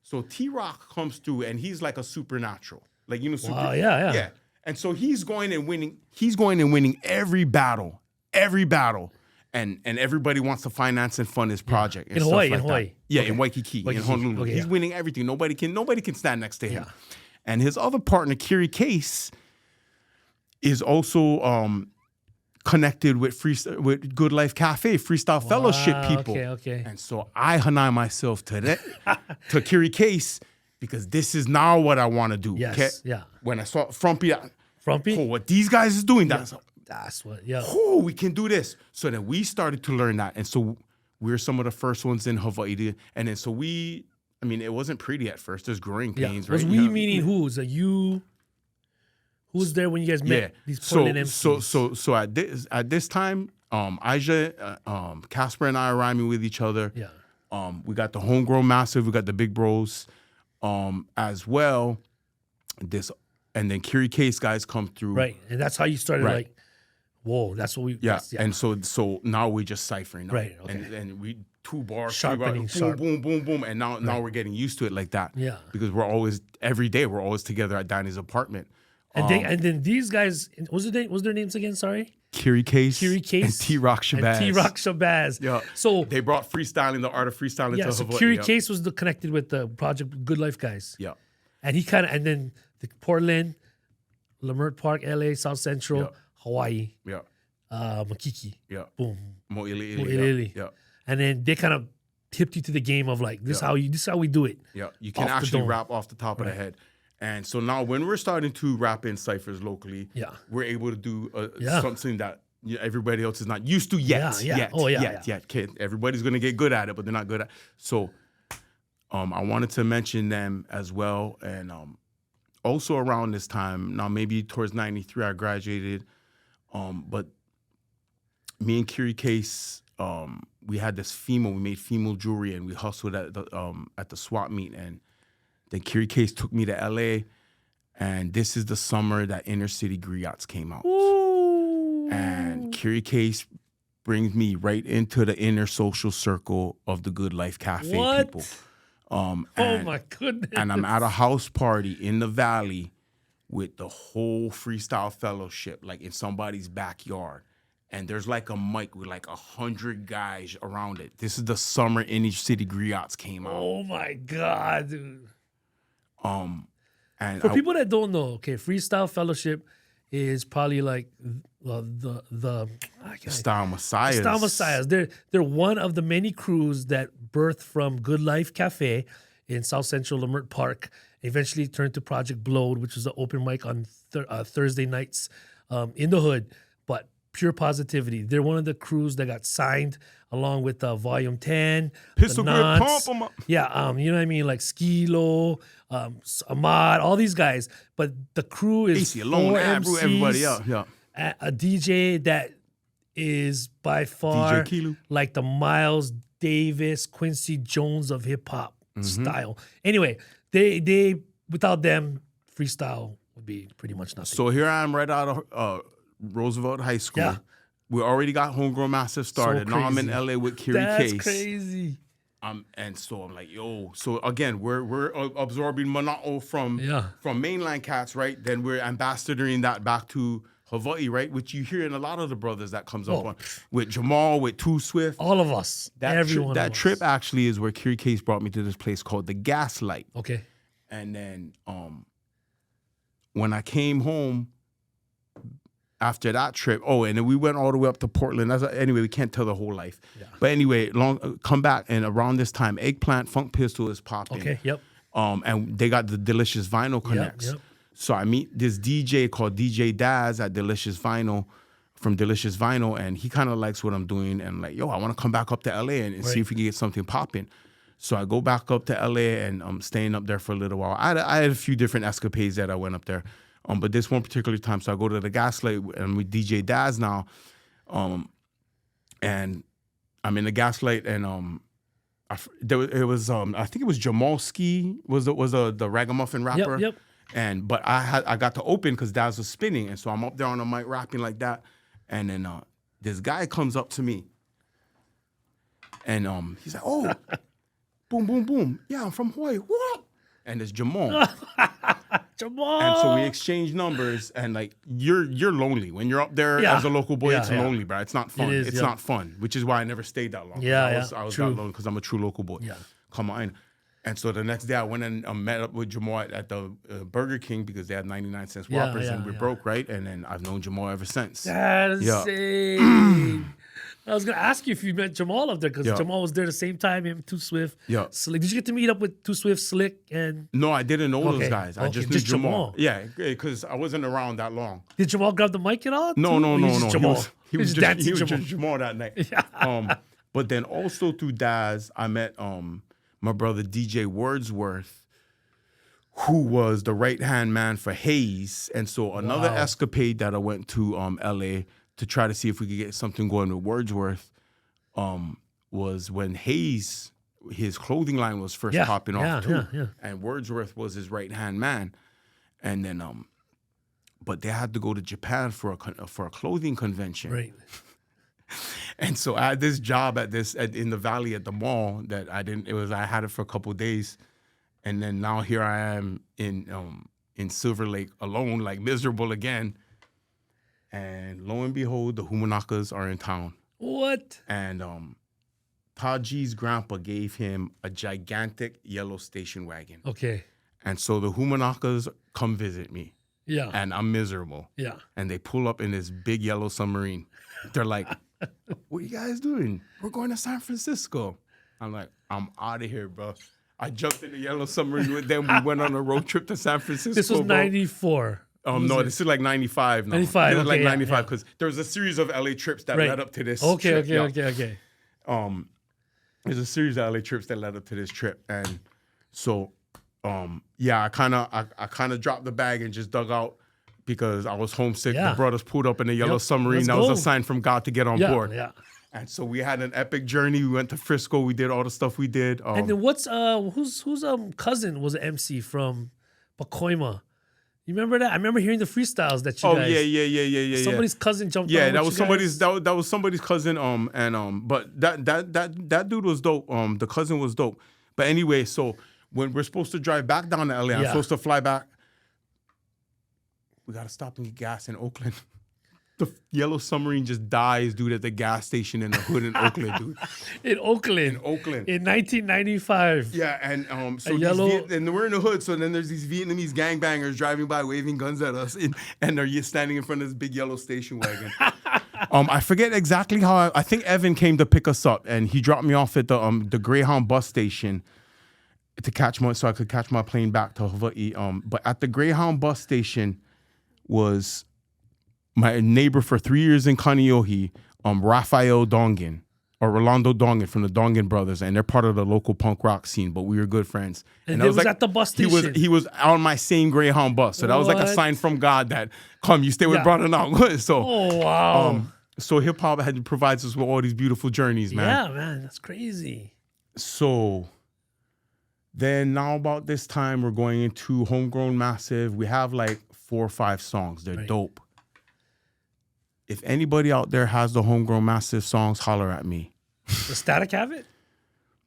So T-Rock comes through and he's like a supernatural. Like, you know, yeah. And so he's going and winning every battle. And everybody wants to finance and fund his project. And in Hawaii, in Hawaii. Yeah, in Waikiki, in Honolulu. He's winning everything. Nobody can stand next to him. Yeah. And his other partner, Kiri Case, is also connected with Good Life Cafe, Freestyle Fellowship people. Okay. And so I hanai myself to Kiri Case because this is now what I want to do. Yes, okay? yeah. When I saw Frumpy, what these guys is doing, that's what, we can do this. So then we started to learn that. And so we're some of the first ones in Hawaii. And then so it wasn't pretty at first. There's growing pains, right? Was we meaning who's? You? Who was there when you guys met these Portland MCs? So at this time, Aja, Casper and I are rhyming with each other. Yeah. We got the Homegrown Massive, we got the Big Bros, as well. And then Kiri Case guys come through. Right. And that's how you started like, whoa, that's what we And so now we're just ciphering. Right. Okay. And we 2 bars, sharpening, boom, boom, boom. And now we're getting used to it like that. Yeah. Because every day we're always together at Danny's apartment. And then these guys, what was their names again? Sorry? Kiri Case and T-Rock Shabazz. Yeah. So they brought freestyling, the art of freestyling to so Hawaii. Kiri Case was connected with the project Good Life guys. Yeah. And he and then the Portland, Leimert Park, LA, South Central, Hawaii. Yeah. Makiki. Yeah. Boom. Moʻilla. Yeah. And then they kind of tipped you to the game of like, this is how we do it. Yeah. You can actually rap off the top of the head. And so now when we're starting to rap in ciphers locally, we're able to do something that everybody else is not used to yet. Yet. Everybody's going to get good at it, but they're not good at it. So I wanted to mention them as well. And also around this time, now maybe towards 93, I graduated. But me and Kiri Case, we had this we made female jewelry and we hustled at the swap meet. And then Kiri Case took me to LA, and this is the summer that Inner City Griots came out. Ooh. And Kiri Case brings me right into the inner social circle of the Good Life Cafe people. Oh my goodness. And I'm at a house party in the Valley with the whole Freestyle Fellowship, like in somebody's backyard. And there's like a mic with like 100 guys around it. This is the summer Inner City Griots came out. Oh my God, dude. And for people that don't know, Freestyle Fellowship is probably like the Style Messiahs. Style Messiahs. They're one of the many crews that birthed from Good Life Cafe in South Central Leimert Park. Eventually turned to Project Blowed, which was an open mic on Thursday nights in the hood. But pure positivity. They're one of the crews that got signed along with Volume 10. Pistol the Grip, Nonce. pump 'em up. Yeah, you know what I mean? Like Skilo, Ahmad, all these guys. But the crew is AC alone, four MCs, everybody else. Yeah. a DJ that is by far Kilo. like the Miles Davis, Quincy Jones of hip hop style. Anyway, they without them, freestyle would be pretty much nothing. So here I am right out of Roosevelt High School. Yeah. We already got Homegrown Massive started. Now I'm in crazy. LA with Kiri That's Case. crazy. And so I'm like, yo. So again, we're absorbing Mana'o from mainland cats, right? Then we're ambassadoring that back to Hawaii, right? Which you hear in a lot of the brothers that comes up on with Jamal, with Too Swift. All of us. Everyone. That trip actually is where Kiri Case brought me to this place called the Gaslight. Okay. And then when I came home after that trip, and then we went all the way up to Portland. Anyway, we can't tell the whole life. Yeah. But anyway, come back, and around this time, Eggplant Funk Pistol is popping. Okay, yep. And they got the Delicious Vinyl Connects. Yep. So I meet this DJ called DJ Daz at Delicious Vinyl, from Delicious Vinyl, and he kind of likes what I'm doing, and like, yo, I want to come back up to LA and see if we can get something popping. So I go back up to LA, and I'm staying up there for a little while. I had a few different escapades that I went up there. But this one particular time, so I go to the Gaslight, and with DJ Daz now, and I'm in the Gaslight, and I think it was Jamal Ski was the ragamuffin rapper. Yep. But I got to open because Daz was spinning, and so I'm up there on the mic rapping like that, and then this guy comes up to me, and he's like, "Oh, boom, boom, boom, yeah, I'm from Hawaii. What?" And it's Jamal. Jamal. And so we exchange numbers, and like you're lonely when you're up there as a local boy. It's lonely, bro. It's not fun. It's not fun, which is why I never stayed that long. I was that lonely because I'm a true local boy. Yeah, come on. And so the next day I went and met up with Jamal at the Burger King because they had 99-cent Whoppers and we're broke, right? And then I've known Jamal ever since. That's insane. I was gonna ask you if you met Jamal up there because Jamal was there the same time. Him, Too Swift, Slick. Did you get to meet up with Too Swift, Slick, and? No, I didn't know those guys. I just knew Jamal. Yeah, because I wasn't around that long. Did Jamal grab the mic at all? No. Jamal. He was just Jamal that night. Yeah. But then also through Daz, I met my brother DJ Wordsworth, who was the right-hand man for Hayes. And so another escapade that I went to LA to try to see if we could get something going with Wordsworth was when Hayes, his clothing line was first popping off too. And Wordsworth was his right-hand man. And then, but they had to go to Japan for a clothing convention. Right. And so I had this job in the Valley at the mall that I had it for a couple of days. And then now here I am in Silver Lake alone, like miserable again. And lo and behold, the Humanakas are in town. What? And Taji's grandpa gave him a gigantic yellow station wagon. Okay. And so the Humanakas come visit me. Yeah. And I'm miserable. Yeah. And they pull up in this big yellow submarine. They're like, what are you guys doing? We're going to San Francisco. I'm like, I'm out of here, bro. I jumped in the yellow submarine with them. We went on a road trip to San Francisco. This was 94. No, this is like 95 now. 95, This is like 95 because there was a series of LA trips that led up to this trip. Okay. There's a series of LA trips that led up to this trip. And so, I kind of dropped the bag and just dug out because I was homesick. The brothers pulled up in a yellow submarine. That was a sign from God to get on board. Yeah. And so we had an epic journey. We went to Frisco. We did all the stuff we did. And then whose cousin was an MC from Pacoima? You remember that? I remember hearing the freestyles that you guys. Yeah. Somebody's cousin jumped on. Yeah, that was somebody's cousin. But that dude was dope. The cousin was dope. But anyway, so when we're supposed to drive back down to LA, I'm supposed to fly back. We gotta stop and get gas in Oakland. the yellow submarine just dies, dude, at the gas station in the hood in Oakland, dude. In Oakland. In 1995. Yeah, and so and we're in the hood. So then there's these Vietnamese gangbangers driving by, waving guns at us, and they're standing in front of this big yellow station wagon. I forget exactly how. I think Evan came to pick us up, and he dropped me off at the Greyhound bus station so I could catch my plane back to Hawaii. But at the Greyhound bus station was my neighbor for 3 years in Kaneohe, Raphael Dongan, or Rolando Dongan from the Dongan Brothers, and they're part of the local punk rock scene, but we were good friends. And it was at the bus station. He was on my same Greyhound bus, so that was like a sign from God that, come, you stay with brother now. So, oh, wow. So hip hop provides us with all these beautiful journeys, man. Yeah, man, that's crazy. So then now about this time, we're going into Homegrown Massive. We have like 4 or 5 songs. They're dope. If anybody out there has the Homegrown Massive songs, holler at me. The Static Kavet?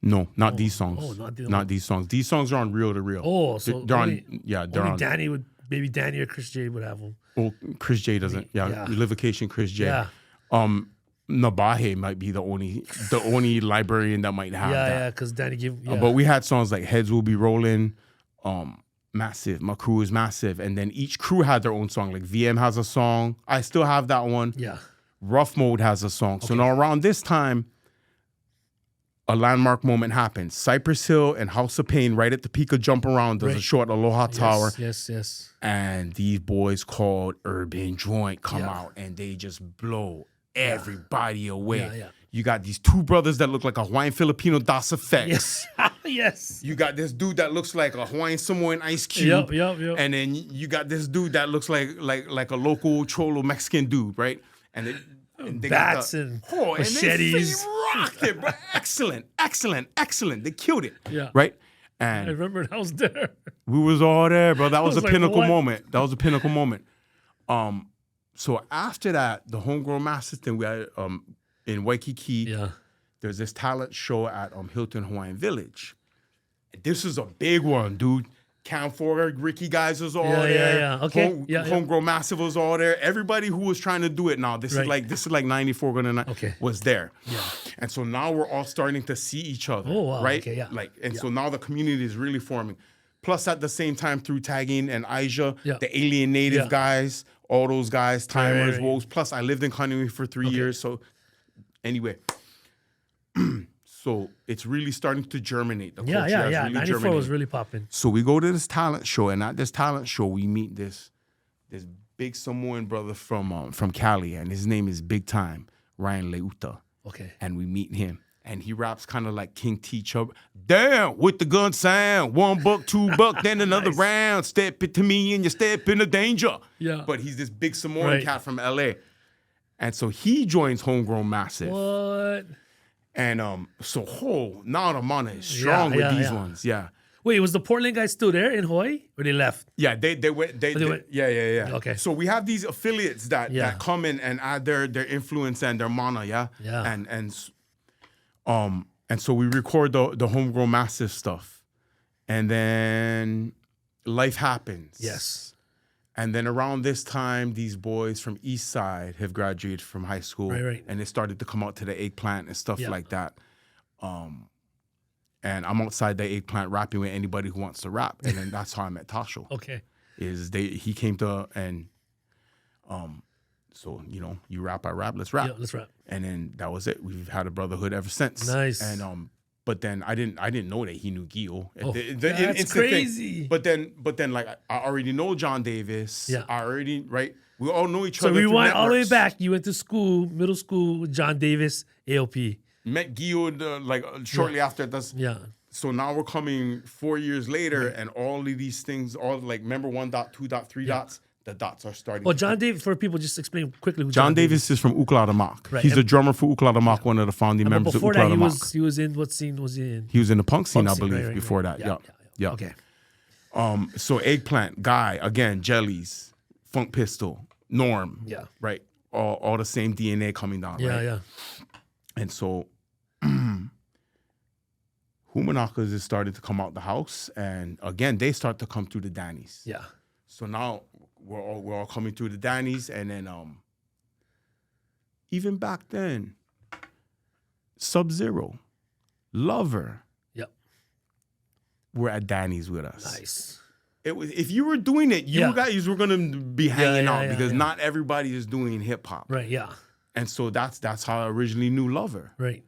No, not these songs. Oh, not these songs. These songs are on Reel to Reel. Oh, so they're only, they're on. Danny would, maybe Danny or Chris J would have them. Oh, Chris J doesn't. Yeah, Livocation Chris J. Yeah. Nabahe might be the only librarian that might have that. Yeah, because Danny gave. Yeah. But we had songs like Heads Will Be Rolling, Massive. My Crew is Massive, and then each crew had their own song. Like VM has a song. I still have that one. Yeah. Rough Mode has a song. So now around this time, a landmark moment happens. Cypress Hill and House of Pain, right at the peak of Jump Around, there's a show at Aloha Tower. Yes. And these boys called Urban Joint come out, and they just blow everybody away. Yeah. You got these 2 brothers that look like a Hawaiian Filipino Das Effect. Yes. Yes. You got this dude that looks like a Hawaiian Samoan Ice Cube. Yep. And then you got this dude that looks like a local Cholo Mexican dude, right? And they bats got and machetes. And they rocked it, bro. Excellent. They killed it. Yeah. Right? I And remember I was there. we was all there, bro. That was a like, pinnacle what? moment. So after that, the Homegrown Masters thing, we had in Waikiki. Yeah. There's this talent show at Hilton Hawaiian Village. This is a big one, dude. Cam Ford, Ricky Guys was all there. Yeah. Okay. Homegrown Massive was all there. Everybody who was trying to do it now, this is like 94 going to was there. Yeah. And so now we're all starting to see each other. Oh, wow. Right? Okay, yeah. So now the community is really forming. Plus at the same time through tagging and Aija, Yeah. the Alien Native guys, all those guys, Timers, right. Woes. Plus I lived in Kaneohe for 3 years. So anyway, so it's really starting to germinate. The culture has really 94 germinated. was really popping. So we go to this talent show, and at this talent show, we meet this big Samoan brother from Cali, and his name is Big Time, Ryan Leuta. Okay. And we meet him, and he raps kind of like King T Chubb. Damn, with the gun sound, $1, $2, then another round. Step it to me, and you step into danger. Yeah. But he's this big Samoan cat from LA, and so he joins Homegrown Massive. What? And now the mana is strong with these ones. Yeah. Wait, was the Portland guy still there in Hawaii, or they left? Yeah, they went. Yeah. Okay. So we have these affiliates that come in and add their influence and their mana. Yeah. And so we record the Homegrown Massive stuff, and then life happens. Yes. And then around this time, these boys from East Side have graduated from high school, Right. and they started to come out to the Eggplant and stuff like that. And I'm outside the Eggplant rapping with anybody who wants to rap, and then that's how I met Tasho. Okay. He came to and so you rap, I rap, let's rap. Yeah, let's rap. And then that was it. We've had a brotherhood ever since. Nice. And but then I didn't know that he knew Gio. Oh, that's crazy. But then like I already know John Davis. Yeah. I already we all know each other. So we through went all the way networks. back. You went to school, middle school with John Davis, ALP. Met Gio shortly after this. Yeah. So now we're coming 4 years later, and all of these things, all like remember 1 dot, 2 dot, 3 dots. The dots are starting. Well, John Davis, for people, just explain quickly who John Davis is from Ukladamak. Right. He's the drummer for Ukladamak, one of the founding But members of before that, Ukladamak. he was in, what scene was he in? He was in the punk scene, I Punk scene, believe, right. before that. Yeah. Okay. So Eggplant, Guy, again, Jellies, Funk Pistol, Norm. Yeah. Right. All the same DNA coming down. Yeah, right? yeah. And so Humanakas is starting to come out the house, and again, they start to come through the Dannies. Yeah. So now we're all coming through the Dannies, and then even back then, Sub-Zero, Lover, Yep. were at Danny's with us. Nice. It was, if you were doing it, you guys were gonna be hanging out because not everybody is doing hip hop. Right. Yeah. And so that's how I originally knew Lover. Right.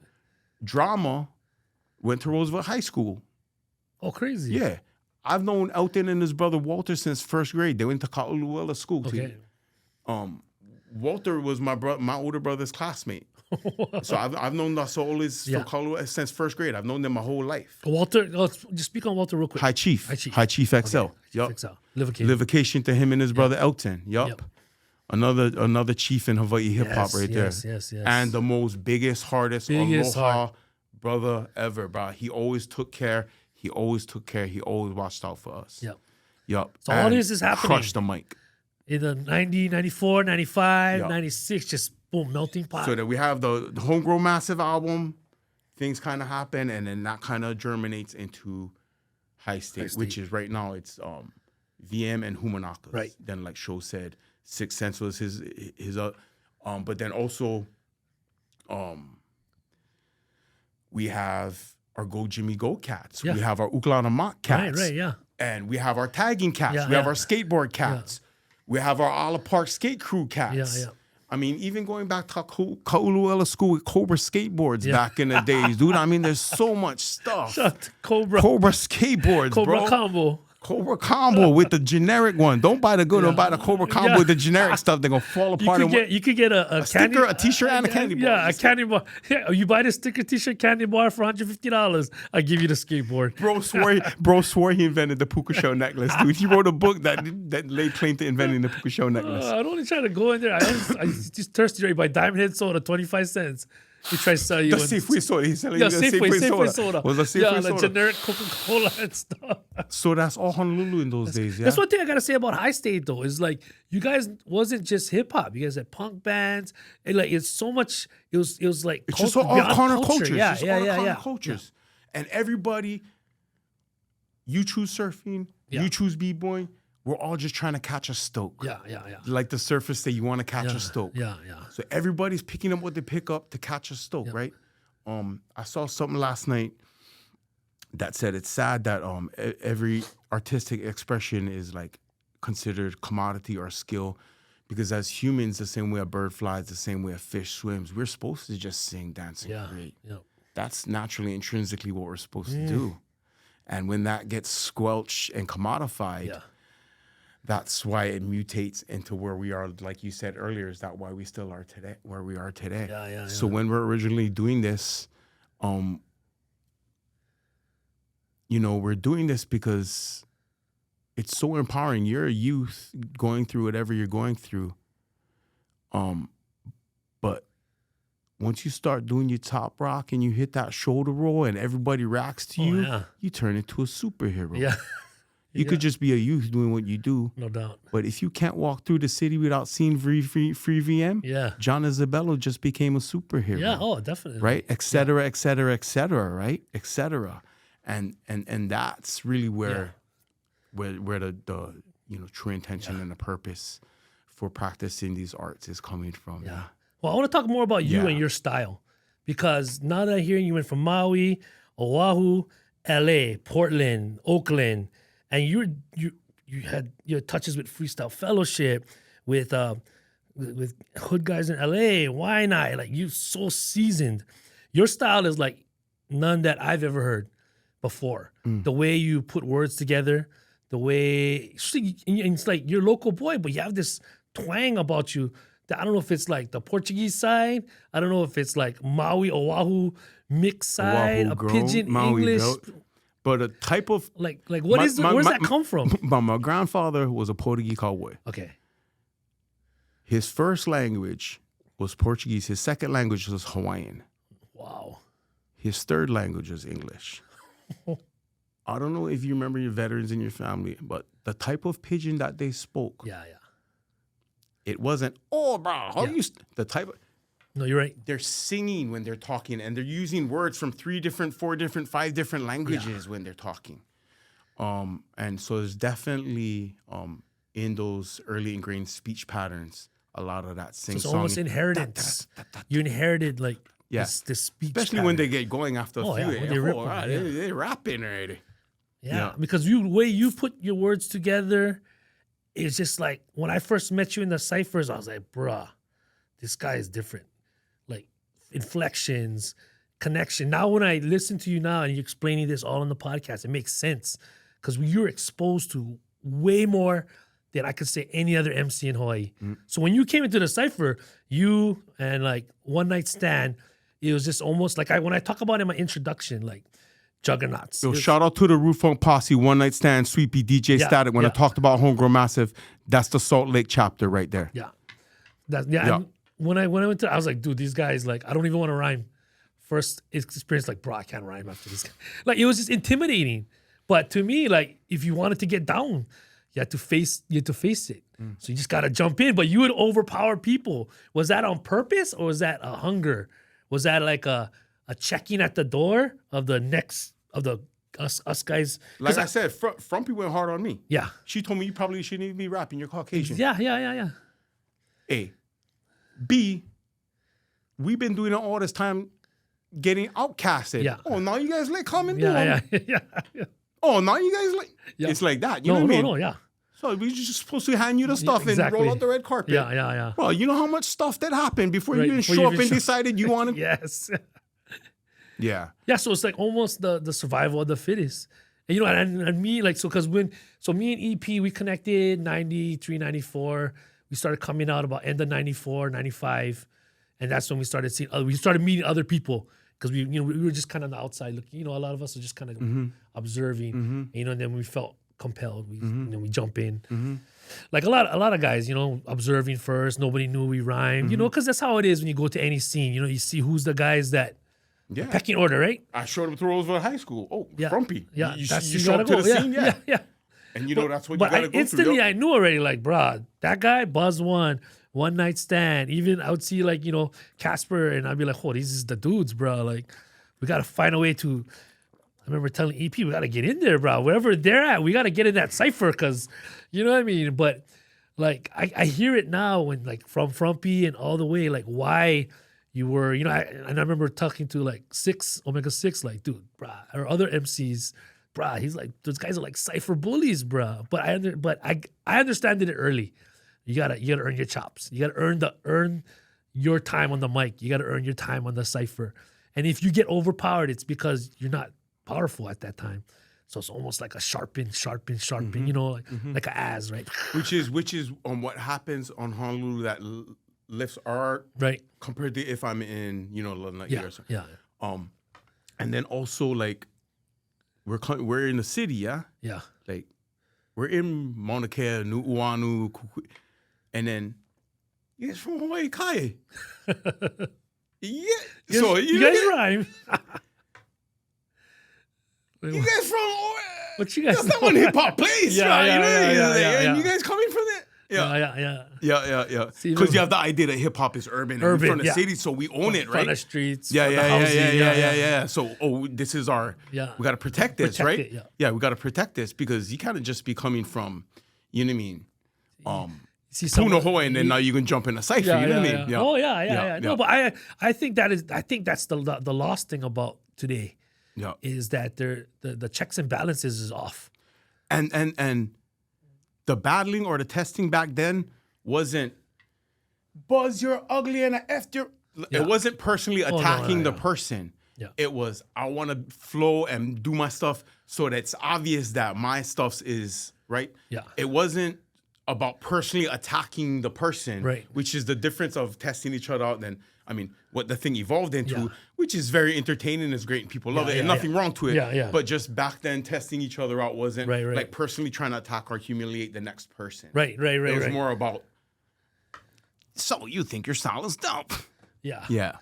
Drama went to Roosevelt High School. Oh, crazy. Yeah. I've known Elton and his brother Walter since first grade. They went to Kaʻoluʻela school too. Okay. Walter was my older brother's classmate. So I've known the Solis from Kaʻoluʻela since first grade. I've known them my whole life. Walter, just speak on Walter real quick. High Chief XL. Okay. Yup. XL. Livocation. Livocation to him and his brother Elton. Yup. Another chief in Hawaii hip hop there. Yes. And the most biggest, hardest aloha brother ever, bro. He always took care. He always watched out for us. Yup. So all this is happening. Crushed the mic. In the 90, 94, 95, 96, just boom, melting pot. So that we have the Homegrown Massive album, things kind of happen, and then that kind of germinates into High State, which is right now it's VM and Humanakas. Right. Then like Sho said, Sixth Sense was his but then also we have our Go Jimmy Go cats. We have our Uklana Mock cats. Right, yeah. And we have our tagging cats. We have our skateboard cats. We have our Ala Park skate crew cats. Yeah. I mean, even going back to Kaʻoluʻela school with Cobra skateboards back in the days, dude. I mean, there's so much stuff. Shut Cobra skateboards, Cobra bro. combo. Cobra combo with the generic one. Don't buy the good one. Buy the Cobra combo with the generic stuff. They're gonna fall apart. You could get a candy, sticker, a T-shirt, and a candy bar. Yeah, a candy bar. Yeah, you buy the sticker, T-shirt, candy bar for $150. I give you the skateboard. Bro swore he invented the puka shell necklace, dude. He wrote a book that laid claim to inventing the puka shell necklace. I don't try to go in there. I just thirsty right by Diamond Head soda, 25 cents. He tries to sell you the Safeway soda. He's selling you the Safeway soda. Was a Safeway soda. The generic Coca-Cola and stuff. So that's all Honolulu in those days, yeah? That's one thing I got to say about High State, though, is like, you guys wasn't just hip-hop. You guys had punk bands. And like, it's so much, it was like it's just all corner cultures. Yeah. Cultures. And everybody, you choose surfing, you choose b-boying, we're all just trying to catch a stoke. Yeah. Like the surfers say, you want to catch a stoke. Yeah. So everybody's picking up what they pick up to catch a stoke, right? I saw something last night that said it's sad that every artistic expression is like considered commodity or skill, because as humans, the same way a bird flies, the same way a fish swims, we're supposed to just sing, dance, and create. That's naturally, intrinsically what we're supposed to do. And when that gets squelched and commodified, that's why it mutates into where we are. Like you said earlier, is that why we still are today, where we are today? Yeah. So when we're originally doing this, we're doing this because it's so empowering. You're a youth going through whatever you're going through. But once you start doing your top rock and you hit that shoulder roll and everybody reacts to you, you turn into a superhero. Yeah. You could just be a youth doing what you do. No doubt. But if you can't walk through the city without seeing free VM, John Isabello just became a superhero. Yeah, oh, definitely. Right? Et cetera, right? Et cetera. And that's really where the true intention and the purpose for practicing these arts is coming from. Yeah. Well, I want to talk more about you and your style, because now that I'm hearing you went from Maui, Oahu, LA, Portland, Oakland, and you had your touches with Freestyle Fellowship, with Hood Guys in LA, Waiʻanae, like you so seasoned. Your style is like none that I've ever heard before. The way you put words together, the way, it's like you're a local boy, but you have this twang about you that I don't know if it's like the Portuguese side, I don't know if it's like Maui, Oahu mixed side, a pidgin English. But a type of like what is where does that come from? My grandfather was a Portuguese cowboy. Okay. His first language was Portuguese. His second language was Hawaiian. Wow. His third language was English. I don't know if you remember your veterans in your family, but the type of pidgin that they spoke. Yeah. It wasn't, oh, bro, how you the type of. No, you're right. They're singing when they're talking, and they're using words from 3 different, 4 different, 5 different languages when they're talking. And so there's definitely in those early ingrained speech patterns a lot of that sing It's song. almost inheritance. You inherited like this speech. Especially pattern. when they get going after a few. when they rip them, they rapping already. Yeah, because the way you put your words together is just like, when I first met you in the ciphers, I was like, bruh, this guy is different. Like inflections, connection. Now when I listen to you now and you're explaining this all on the podcast, it makes sense because you're exposed to way more than I could say any other MC in Hawaii. So when you came into the cipher, you and like One Night Stand, it was just almost like when I talk about in my introduction, like juggernauts. Yo, shout out to the Roof Funk Posse, One Night Stand, Sweepy, DJ Static. When I talked about Homegrown Massive, that's the Salt Lake chapter right there. Yeah. And when I went to, I was like, dude, these guys, like, I don't even want to rhyme. First experience, like, bro, I can't rhyme after this guy. Like, it was just intimidating. But to me, like, if you wanted to get down, you had to face it. So you just got to jump in. But you would overpower people. Was that on purpose or was that a hunger? Was that like a checking at the door of the next, of the us guys? Like I said, Frumpy went hard on me. Yeah. She told me you probably shouldn't even be rapping. You're Caucasian. Yeah. A. B. We've been doing it all this time, getting outcasted. Yeah. Oh, now you guys like coming Yeah. Oh, now you guys like. Yeah. It's like that. You know what I mean? No, yeah. So we just supposed to hand you the stuff and roll out the red carpet. Yeah. Well, you know how much stuff that happened before you even show up and decided you wanted. Yes. Yeah. Yeah, so it's like almost the survival of the fittest. And, you know, and me, like, me and EP, we connected 93, 94. We started coming out about end of 94, 95. And that's when we started seeing, we started meeting other people because we were just kind of on the outside looking. You know, a lot of us were just kind of observing. And, you know, and then we felt compelled. We jump in. Like a lot of guys, you know, observing first. Nobody knew we rhymed, you know, because that's how it is when you go to any scene. You know, you see who's the guys that, pecking order, right? I showed up to Roosevelt High School. Oh, Frumpy. Yeah. You show up to the scene, yeah. And you know that's what you gotta go through. Instantly, I knew already, like, bruh, that guy, BUZ One Night Stand. Even I would see, like, you know, Casper, and I'd be like, oh, these is the dudes, bro. Like, we got to find a way to, I remember telling EP, we got to get in there, bro. Wherever they're at, we got to get in that cipher because, you know what I mean? But, like, I hear it now when, like, from Frumpy and all the way, like, why you were, you know, and I remember talking to, like, Omega 6, like, dude, bruh, or other MCs, bruh, he's like, those guys are like cipher bullies, bruh. But I understand it early. You gotta earn your chops. You gotta earn your time on the mic. You gotta earn your time on the cipher. And if you get overpowered, it's because you're not powerful at that time. So it's almost like a sharpen, you know, like a as, right? Which is what happens on Honolulu that lifts our right compared to if I'm in, you know, London or something. Yeah. And then also like we're in the city, yeah. Like we're in Mauna Kea, Nu'uanu, and then you guys from Hawaii, Kai. So you guys rhyme. You guys from? What you guys? That's not one hip hop place, right? Yeah. You guys coming from that? Yeah. Because you have the idea that hip hop is urban and we're from the city, so we own it, right? Front of streets. Yeah. So, this is our. Yeah. We got to protect this, right? Yeah, we got to protect this because you can't just be coming from, you know what I mean? See Puna Hoi, and then now you can jump in a cipher. You know what I mean? Yeah. Oh yeah. No, but I think that's the lost thing about today. Yeah. Is that the checks and balances is off. And the battling or the testing back then wasn't BUZ, you're ugly and I effed your. It wasn't personally attacking the person. Yeah. It was I want to flow and do my stuff so that it's obvious that my stuff is right. Yeah. It wasn't about personally attacking the person, right? Which is the difference of testing each other out. Then what the thing evolved into, which is very entertaining, is great, and people love it, and nothing wrong to it. Yeah. But just back then, testing each other out wasn't right. like personally trying to attack or humiliate the next person. Right. It was more about. So you think your style is dope? Yeah.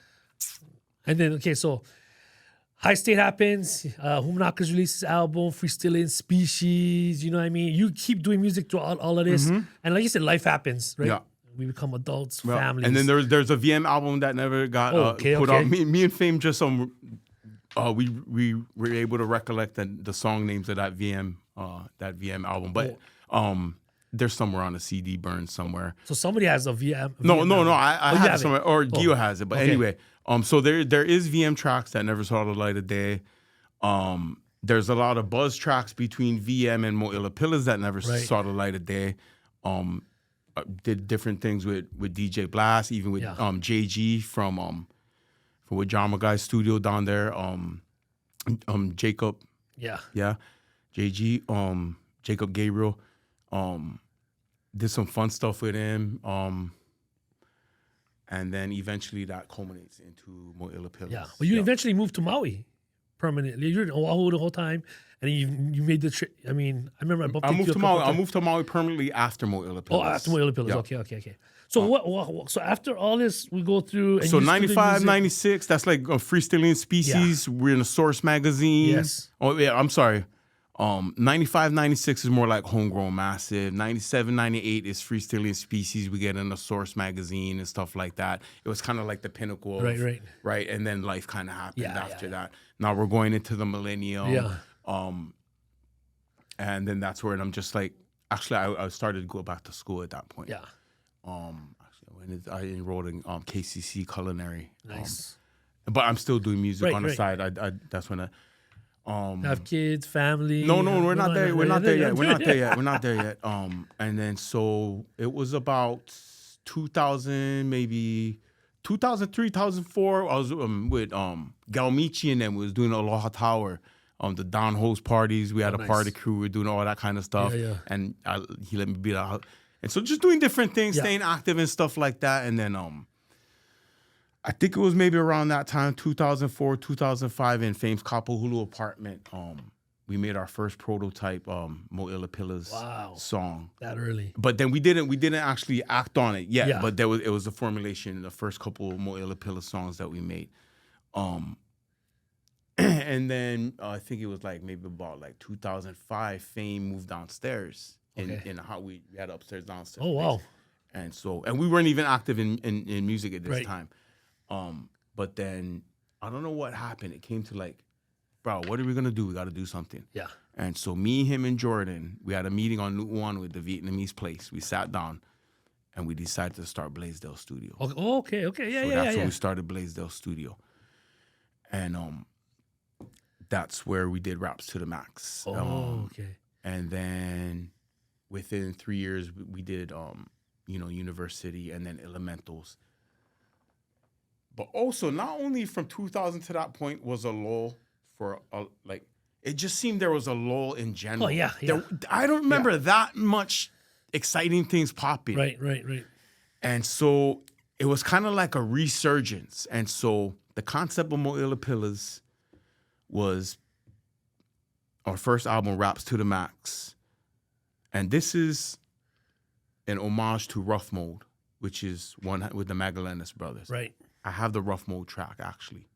And then so High State happens. Humanakas releases album, Freestyling, Species. You know what I mean? You keep doing music through all of this, and like you said, life happens, right? Yeah. We become adults, families. And then there's a VM album that never got put out. Me and Fame just we were able to recollect the song names of that VM album. But There's somewhere on a CD burned somewhere. So somebody has a VM. No. I you have have it somewhere, or Gio has it. But Okay. anyway, so there is VM tracks that never saw the light of day. There's a lot of buzz tracks between VM and Moʻilla Pillaz that never saw the light of day. Did different things with DJ Blast, even with JG from with John Guy's studio down there. Jacob. Yeah. JG. Jacob Gabriel. Did some fun stuff with him. And then eventually that culminates into Moʻilla Pillaz. Yeah. Well, you eventually moved to Maui permanently. You were in Oahu the whole time, and then you made the trip. I mean, I remember I moved to Maui. I moved to Maui permanently after Moʻilla Pillaz. Oh, after Moʻilla Pillaz. Yeah. Okay. So what? So after all this, we go through. And so 95, 96. That's like Freestyling Species. Yeah. We're in a Source magazine. Yes. Oh yeah. I'm sorry. 95, 96 is more like Homegrown Massive. 97, 98 is Freestyling Species. We get in a Source magazine and stuff like that. It was kind of like the pinnacle of, right? And then life kind of happened after that. Now we're going into the millennium. Yeah. And then that's where I'm just like, actually, I started to go back to school at that point. Yeah. Actually, I enrolled in KCC Culinary. Nice. But I'm still doing music on the side. That's when I... have kids, family. No, we're not there. We're not there yet. And then so it was about 2000, maybe 2003, 2004. I was with Galmichi, and then we was doing Aloha Tower, the Don host parties. We had a party crew. We were doing all that kind of stuff. Yeah. And he let me be out. And so just doing different things, staying active and stuff like that. And then I think it was maybe around that time, 2004, 2005, in Fame's Kapahulu apartment. We made our first prototype Moʻilla Pillaz song. That early. But then we didn't actually act on it yet. Yeah. But it was a formulation, the first couple of Moʻilla Pillaz songs that we made. And then I think it was like maybe about like 2005, Fame moved downstairs in how we had upstairs, downstairs. Oh, wow. And so, and we weren't even active in music at this time. But then I don't know what happened. It came to like, bro, what are we gonna do? We got to do something. Yeah. And so me, him, and Jordan, we had a meeting on Nu'uan with the Vietnamese place. We sat down, and we decided to start Blaisdell Studio. Okay. Yeah. So that's when we started Blaisdell Studio, and that's where we did Raps to the Max. Okay. And then within 3 years, we did University, and then Elementals. But also, not only from 2000 to that point was a lull for it just seemed there was a lull in general. Oh, yeah. I don't remember that much exciting things popping. Right. And so it was kind of like a resurgence. And so the concept of Moʻilla Pillaz was our first album, Raps to the Max. And this is an homage to Rough Mode, which is one with the Magallanes brothers. Right. I have the Rough Mode track, actually,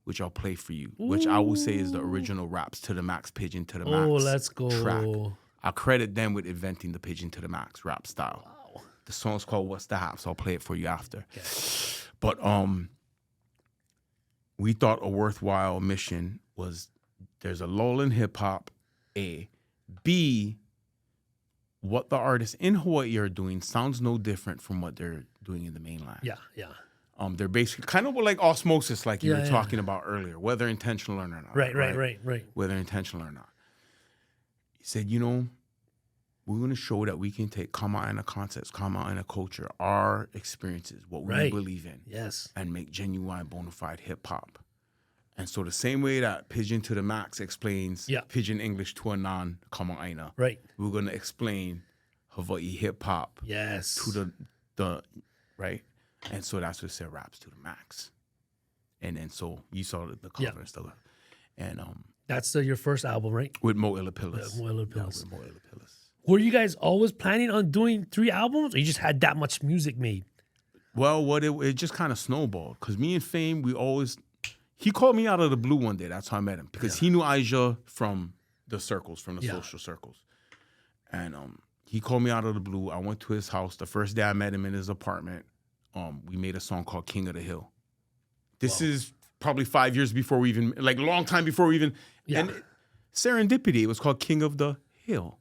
which I'll play for you, which I will say is the original Raps to the Max, Pigeon to the Max let's go. track. I credit them with inventing the Pigeon to the Max rap style. Wow. The song's called What's the Hap, so I'll play it for you after. Okay. But we thought a worthwhile mission was there's a lull in hip-hop, A. B, what the artists in Hawaii are doing sounds no different from what they're doing in the mainland. Yeah. They're basically kind of like osmosis, like you were talking about earlier, whether intentional or not. Right. Whether intentional or not. He said, we're going to show that we can take Kama'aina concepts, Kama'aina culture, our experiences, what we believe in, and make genuine, bona fide hip hop. And so the same way that Pigeon to the Max explains Pigeon English to a non-Kama'aina, we're going to explain Hawaii hip hop to the right. And so that's what it said, Raps to the Max. And then so you saw the cover and stuff. And that's your first album, right? With Moʻilla Pillaz. Moʻilla Pillaz. With Moʻilla Pillaz. Were you guys always planning on doing 3 albums, or you just had that much music made? Well, it just kind of snowballed. Because me and Fame, he called me out of the blue one day. That's how I met him. Because he knew Aisha from the circles, from the social circles. And he called me out of the blue. I went to his house. The first day I met him in his apartment, we made a song called King of the Hill. This is probably 5 years before we even, like a long time before we even, and serendipity, it was called King of the Hill.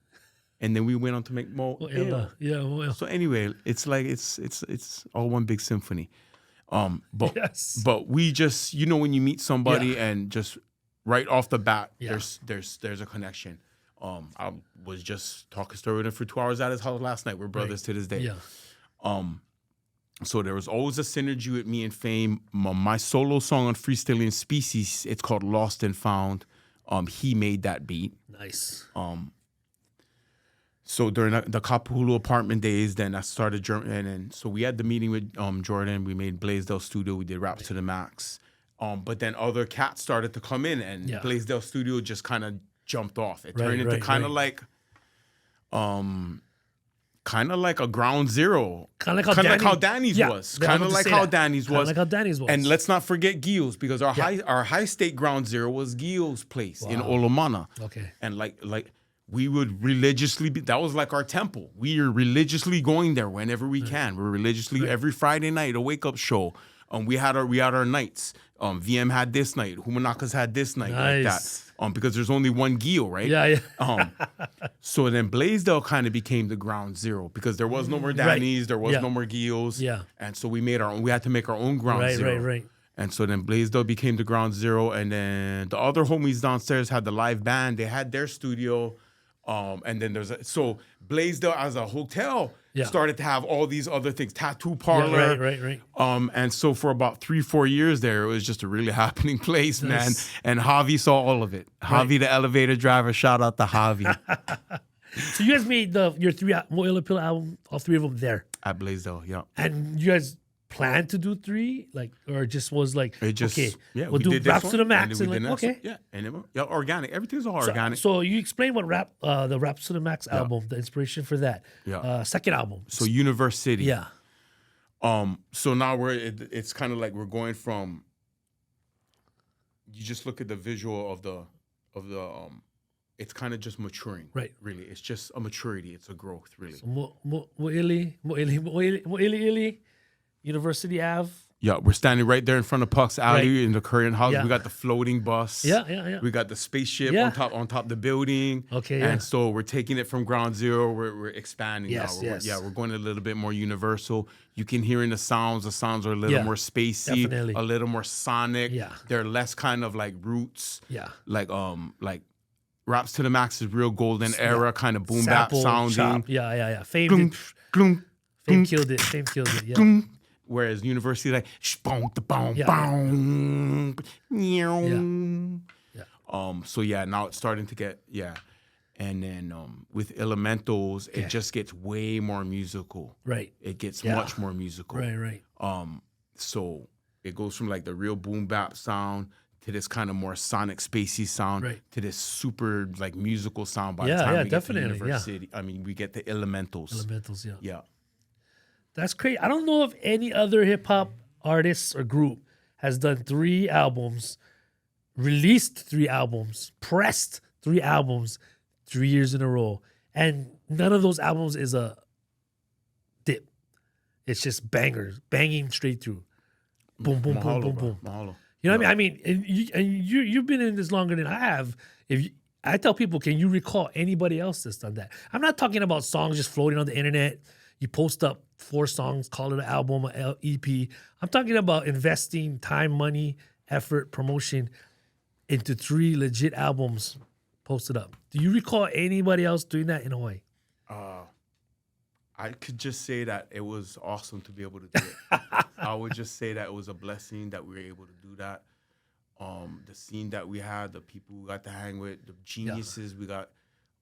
and then we went on to make Moʻilla. Yeah, Moʻilla. So anyway, it's like it's all one big symphony. But Yes. but we just, you know, when you meet somebody and just right off the bat, there's a connection. I was just talking story with him for 2 hours at his house last night. We're brothers to this day. Yeah. So there was always a synergy with me and Fame. My solo song on Freestyling Species, it's called Lost and Found. He made that beat. Nice. So during the Kapahulu apartment days, then I started, and then so we had the meeting with Jordan. We made Blaisdell Studio. We did Raps to the Max. But then other cats started to come in, and Blaisdell Studio just kind of jumped off. It turned into kind of like a ground zero. Kind of like how Danny's was. Kind of like how Danny's was. Like how Danny's was. And let's not forget Gio's, because our high state ground zero was Gio's place in Olomana. Okay. And like we would religiously be, that was like our temple. We are religiously going there whenever we can. We're religiously every Friday night, a wake up show. We had our nights. VM had this night. Humanakas had this night. Like that. Because there's only one Gio, right? Yeah. So then Blaisdell kind of became the ground zero, because there was no more Danny's, there was no more Gios. Yeah. And so we made our own, we had to make our own ground zero. Right. And so then Blaisdell became the ground zero, and then the other homies downstairs had the live band. They had their studio. And then so Blaisdell as a hotel started to have all these other things, tattoo parlor. Right. And so for about 3-4 years there, it was just a really happening place, man. And Javi saw all of it. Javi, the elevator driver, shout out to Javi. So you guys made your 3 Moʻilla Pillaz album, all 3 of them there. At Blaisdell, yeah. And you guys planned to do 3, like, or just was like, okay, we'll do Raps to the Max, and like, okay, and organic. Everything's all organic. So you explain what the Raps to the Max album, the inspiration for that, second album. So University, yeah. So now it's kind of like we're going from. You just look at the visual of the. It's kind of just maturing, right? Really, it's just a maturity. It's a growth, really. So Moʻili. University Ave. Yeah, we're standing right there in front of Puck's Alley in the Korean house. Yeah. We got the floating bus. Yeah. We got the spaceship on top of the building. Okay. And so we're taking it from ground zero. We're expanding now. We're going a little bit more universal. You can hear in the sounds. The sounds are a little more spacey, definitely. A little more sonic. Yeah. They're less kind of like roots. Yeah. Like Raps to the Max is real golden era kind of boom bap sounding. Chop. Yeah. Fame killed it. Yeah. Whereas University, like, boom, boom, boom. So now it's starting to get, And then with Elementals, it just gets way more musical. Right. It gets much more musical. Right. So it goes from like the real boom bap sound to this kind of more sonic spacey sound to this super like musical sound by the time we get to University. I mean, we get the Elementals. Yeah. That's crazy. I don't know if any other hip hop artist or group has done 3 albums, released 3 albums, pressed 3 albums 3 years in a row. And none of those albums is a dip. It's just bangers, banging straight through. Boom, boom, boom, boom, boom. Mahalo. You know what I mean? I mean, and you've been in this longer than I have. I tell people, can you recall anybody else that's done that? I'm not talking about songs just floating on the internet. You post up 4 songs, call it an album, an EP. I'm talking about investing time, money, effort, promotion into 3 legit albums posted up. Do you recall anybody else doing that in Hawaii? I could just say that it was awesome to be able to do it. I would just say that it was a blessing that we were able to do that. The scene that we had, the people we got to hang with, the geniuses, we got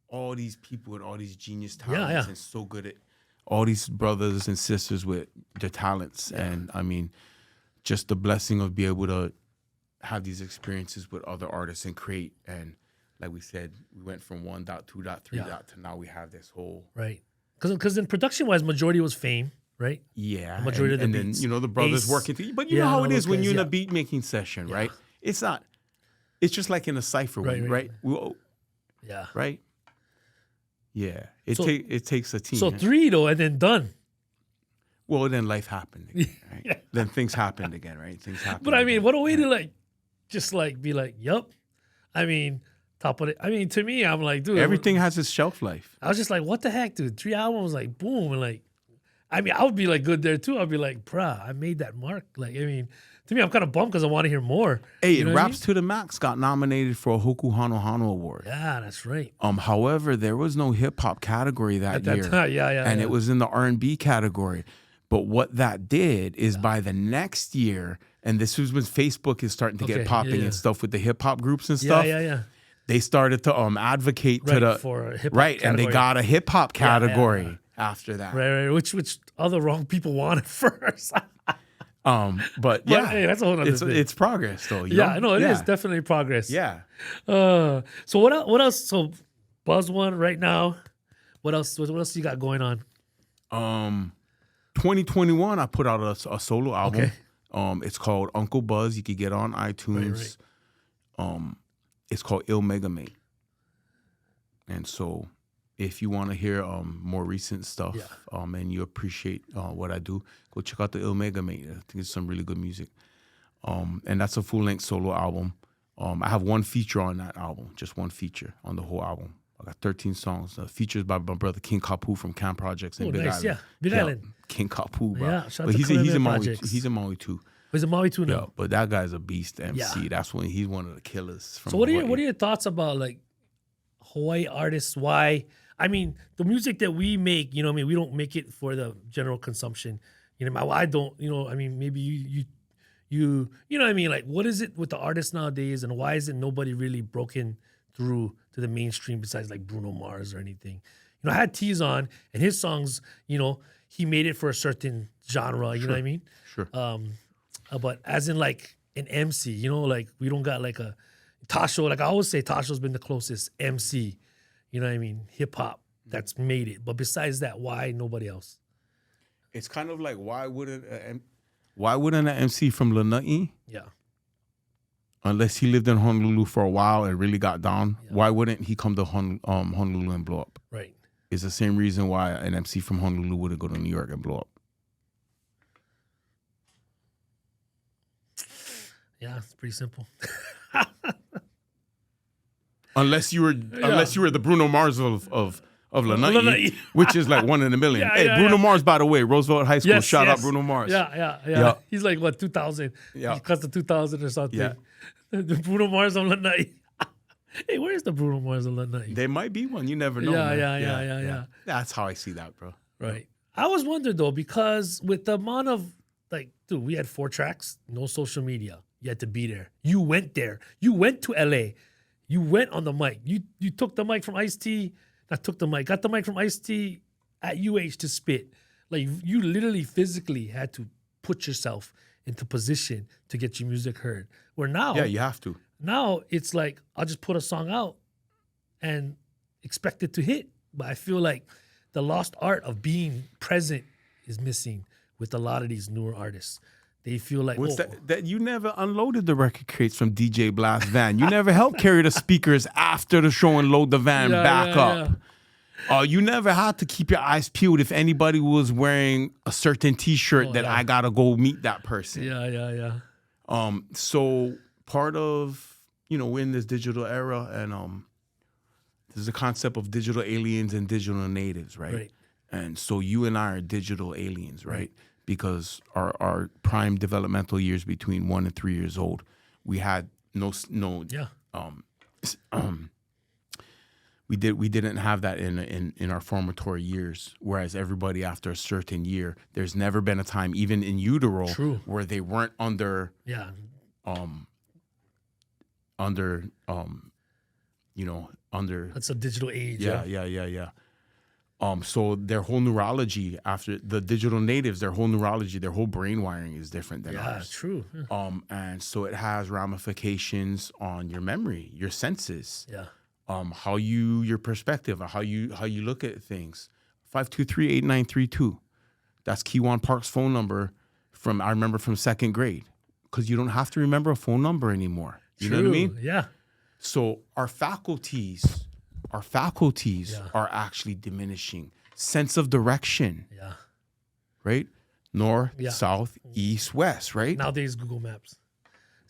all these people with all these genius talents and so good at all these brothers and sisters with their talents. And I mean, just the blessing of being able to have these experiences with other artists and create. And like we said, we went from 1.2.3 to now we have this whole. Right. Because in production-wise, majority was Fame, right? Yeah. The majority of the beats. then, the brothers working together. But you know how it is when you're in a beat-making session, right? It's not. It's just like in a cypher, right? Right? Yeah. It takes a team. So 3, though, and then done. Well, then life happened again, right? Then things happened again, right? Things happened. But I mean, what a way to just be like, yup. I mean, top of it. I mean, to me, I'm like, dude, Everything has its shelf life. I was just like, what the heck, dude? 3 albums, like, boom, and like, I mean, I would be like good there too. I'd be like, bruh, I made that mark. Like, I mean, to me, I'm kind of bummed because I want to hear more. Hey, you know what I Raps to the Max got nominated for a Hoku Hano Hano Award. Yeah, that's right. However, there was no hip hop category that year. Time, and it was in the R&B category. But what that did is by the next year, and this was when Facebook is starting to get popping and stuff with the hip hop groups and stuff. They started to advocate for a hip hop category. And they got a hip hop category after that. Right, which other wrong people wanted first. But yeah, hey, that's a whole other thing. It's progress though. Yeah, no, it is definitely progress. Yeah. So what else? So BUZ one right now. What else? What else you got going on? 2021, I put out a solo album. Okay. It's called Uncle Buzz. You could get on iTunes. Right. It's called Il Megamate. And so, if you want to hear more recent stuff, and you appreciate what I do, go check out the Il Megamate. I think it's some really good music. And that's a full-length solo album. I have one feature on that album, just one feature on the whole album. I got 13 songs. Features by my brother King Kapu from Camp Projects in Big Island. Yeah, Big Island. King Kapu, bro. Yeah, shout out but to he's in Maui. He's in Maui too. He's in Maui too now. Yeah, but that guy's a beast MC. Yeah. That's when he's one of the killers. From so what are your thoughts about like Hawaii artists? Why? I mean, the music that we make, you know what I mean, we don't make it for the general consumption. You know, I don't, you know, I mean, maybe you know what I mean? Like, what is it with the artists nowadays, and why isn't nobody really broken through to the mainstream besides like Bruno Mars or anything? You know, I had T's on, and his songs, you know, he made it for a certain genre, you know what I mean? Sure. But as in like an MC, you know, like we don't got like a Tasho, like I always say Tasho's been the closest MC, you know what I mean, hip hop that's made it. But besides that, why nobody else? It's kind of like why wouldn't an MC from Lanai? Yeah. Unless he lived in Honolulu for a while and really got down, why wouldn't he come to Honolulu and blow up? Right. It's the same reason why an MC from Honolulu wouldn't go to New York and blow up. Yeah, it's pretty simple. Unless you were the Bruno Mars of Lanai, which is like 1 in a million. Bruno Mars, by the way, Roosevelt High School. Shout out Bruno Mars. Yeah. He's like what 2000. Yeah, he cuts the 2000 or something. Yeah. The Bruno Mars of Lanai. Hey, where's the Bruno Mars of Lanai? There might be one. You never know. Yeah. That's how I see that, bro. Right. I was wondering though, because with the amount of like, dude, we had 4 tracks, no social media. You had to be there. You went there. You went to LA. You went on the mic. You took the mic from Ice-T. Got the mic from Ice-T at UH to spit. Like you literally physically had to put yourself into position to get your music heard. Where now, you have to. Now it's like I'll just put a song out and expect it to hit. But I feel like the lost art of being present is missing with a lot of these newer artists. They feel like that you never unloaded the record crates from DJ Blast van. You never helped carry the speakers after the show and load the van back up. You never had to keep your eyes peeled if anybody was wearing a certain T-shirt I gotta go meet that person. Yeah. So part of, you know, we're in this digital era, and there's a concept of digital aliens and digital natives, right? And so you and I are digital aliens, right? Because our prime developmental years between 1 and 3 years old, we had we didn't have that in our formatory years. Whereas everybody after a certain year, there's never been a time, even in utero, where they weren't under that's a digital age. Yeah. So their whole neurology after the digital natives, their whole neurology, their whole brain wiring is different than ours. True. And so it has ramifications on your memory, your senses. Your perspective, how you look at things. 523-8932. That's Kiwan Park's phone number I remember from 2nd grade. Because you don't have to remember a phone number anymore. You know what I mean? Yeah. So our faculties are actually diminishing. Sense of direction. Yeah. Right? North, south, east, west, right? Nowadays, Google Maps.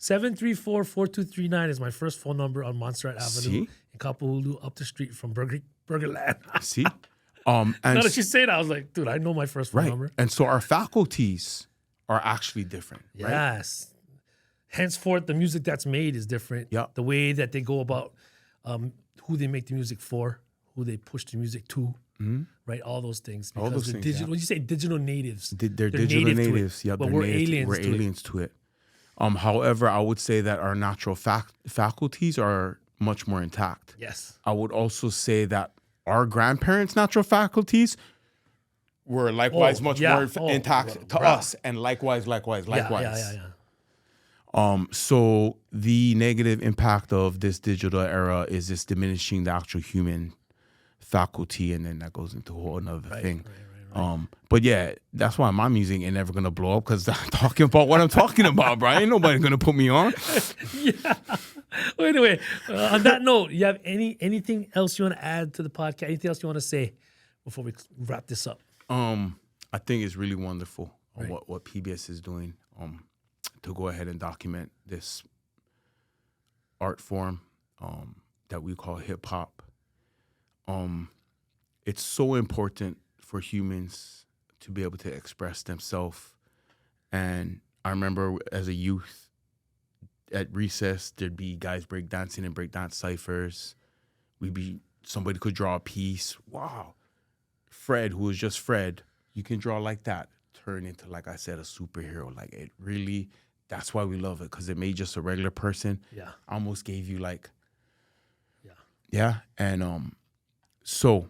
734-4239 is my first phone number on Montserrat Avenue See? in Kapahulu, up the street from Burgerland. See? And Now that you say that, I was like, dude, I know my first phone right. number. And so our faculties are actually different, right? Yes. Henceforth, the music that's made is different. Yeah. The way that they go about who they make the music for, who they push the music to, right? All those things. Because All those the things, digital, when you say digital natives, They're digital native to it, natives. Yeah, but they're we're native to- aliens. We're to it. aliens to it. However, I would say that our natural faculties are much more intact. Yes. I would also say that our grandparents' natural faculties were likewise much more intact to us, and likewise. Yeah. So the negative impact of this digital era is this diminishing the actual human faculty, and then that goes into a whole another thing. But yeah, that's why my music ain't never gonna blow up, because I'm talking about what I'm talking about, bro. Ain't nobody gonna put me on. Yeah. Well, anyway, on that note, you have anything else you want to add to the podcast? Anything else you want to say before we wrap this up? I think it's really wonderful what PBS is doing to go ahead and document this art form that we call hip hop. It's so important for humans to be able to express themselves. And I remember as a youth at recess, there'd be guys breakdancing and breakdance ciphers. Somebody could draw a piece. Wow. Fred, who was just Fred, you can draw like that, turn into, like I said, a superhero. Like, it really, that's why we love it, because it made just a regular person. Yeah. Almost gave you like, Yeah. yeah. And so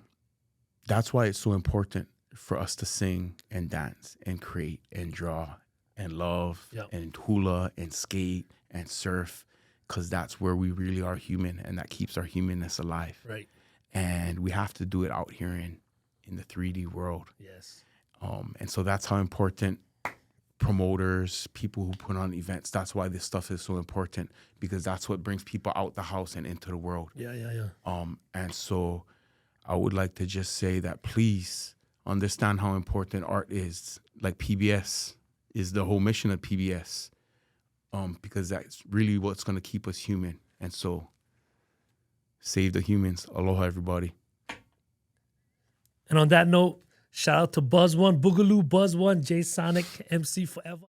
that's why it's so important for us to sing and dance and create and draw and love and hula and skate and surf, because that's where we really are human, and that keeps our humanness alive. Right. And we have to do it out here in the 3D world. Yes. And so that's how important promoters, people who put on events, that's why this stuff is so important, because that's what brings people out the house and into the world. Yeah. And so I would like to just say that please understand how important art is. Like PBS is the whole mission of PBS, because that's really what's going to keep us human. And so save the humans. Aloha, everybody. And on that note, shout out to Buzz One, Boogaloo, Buzz One, J Sonic, MC Forever.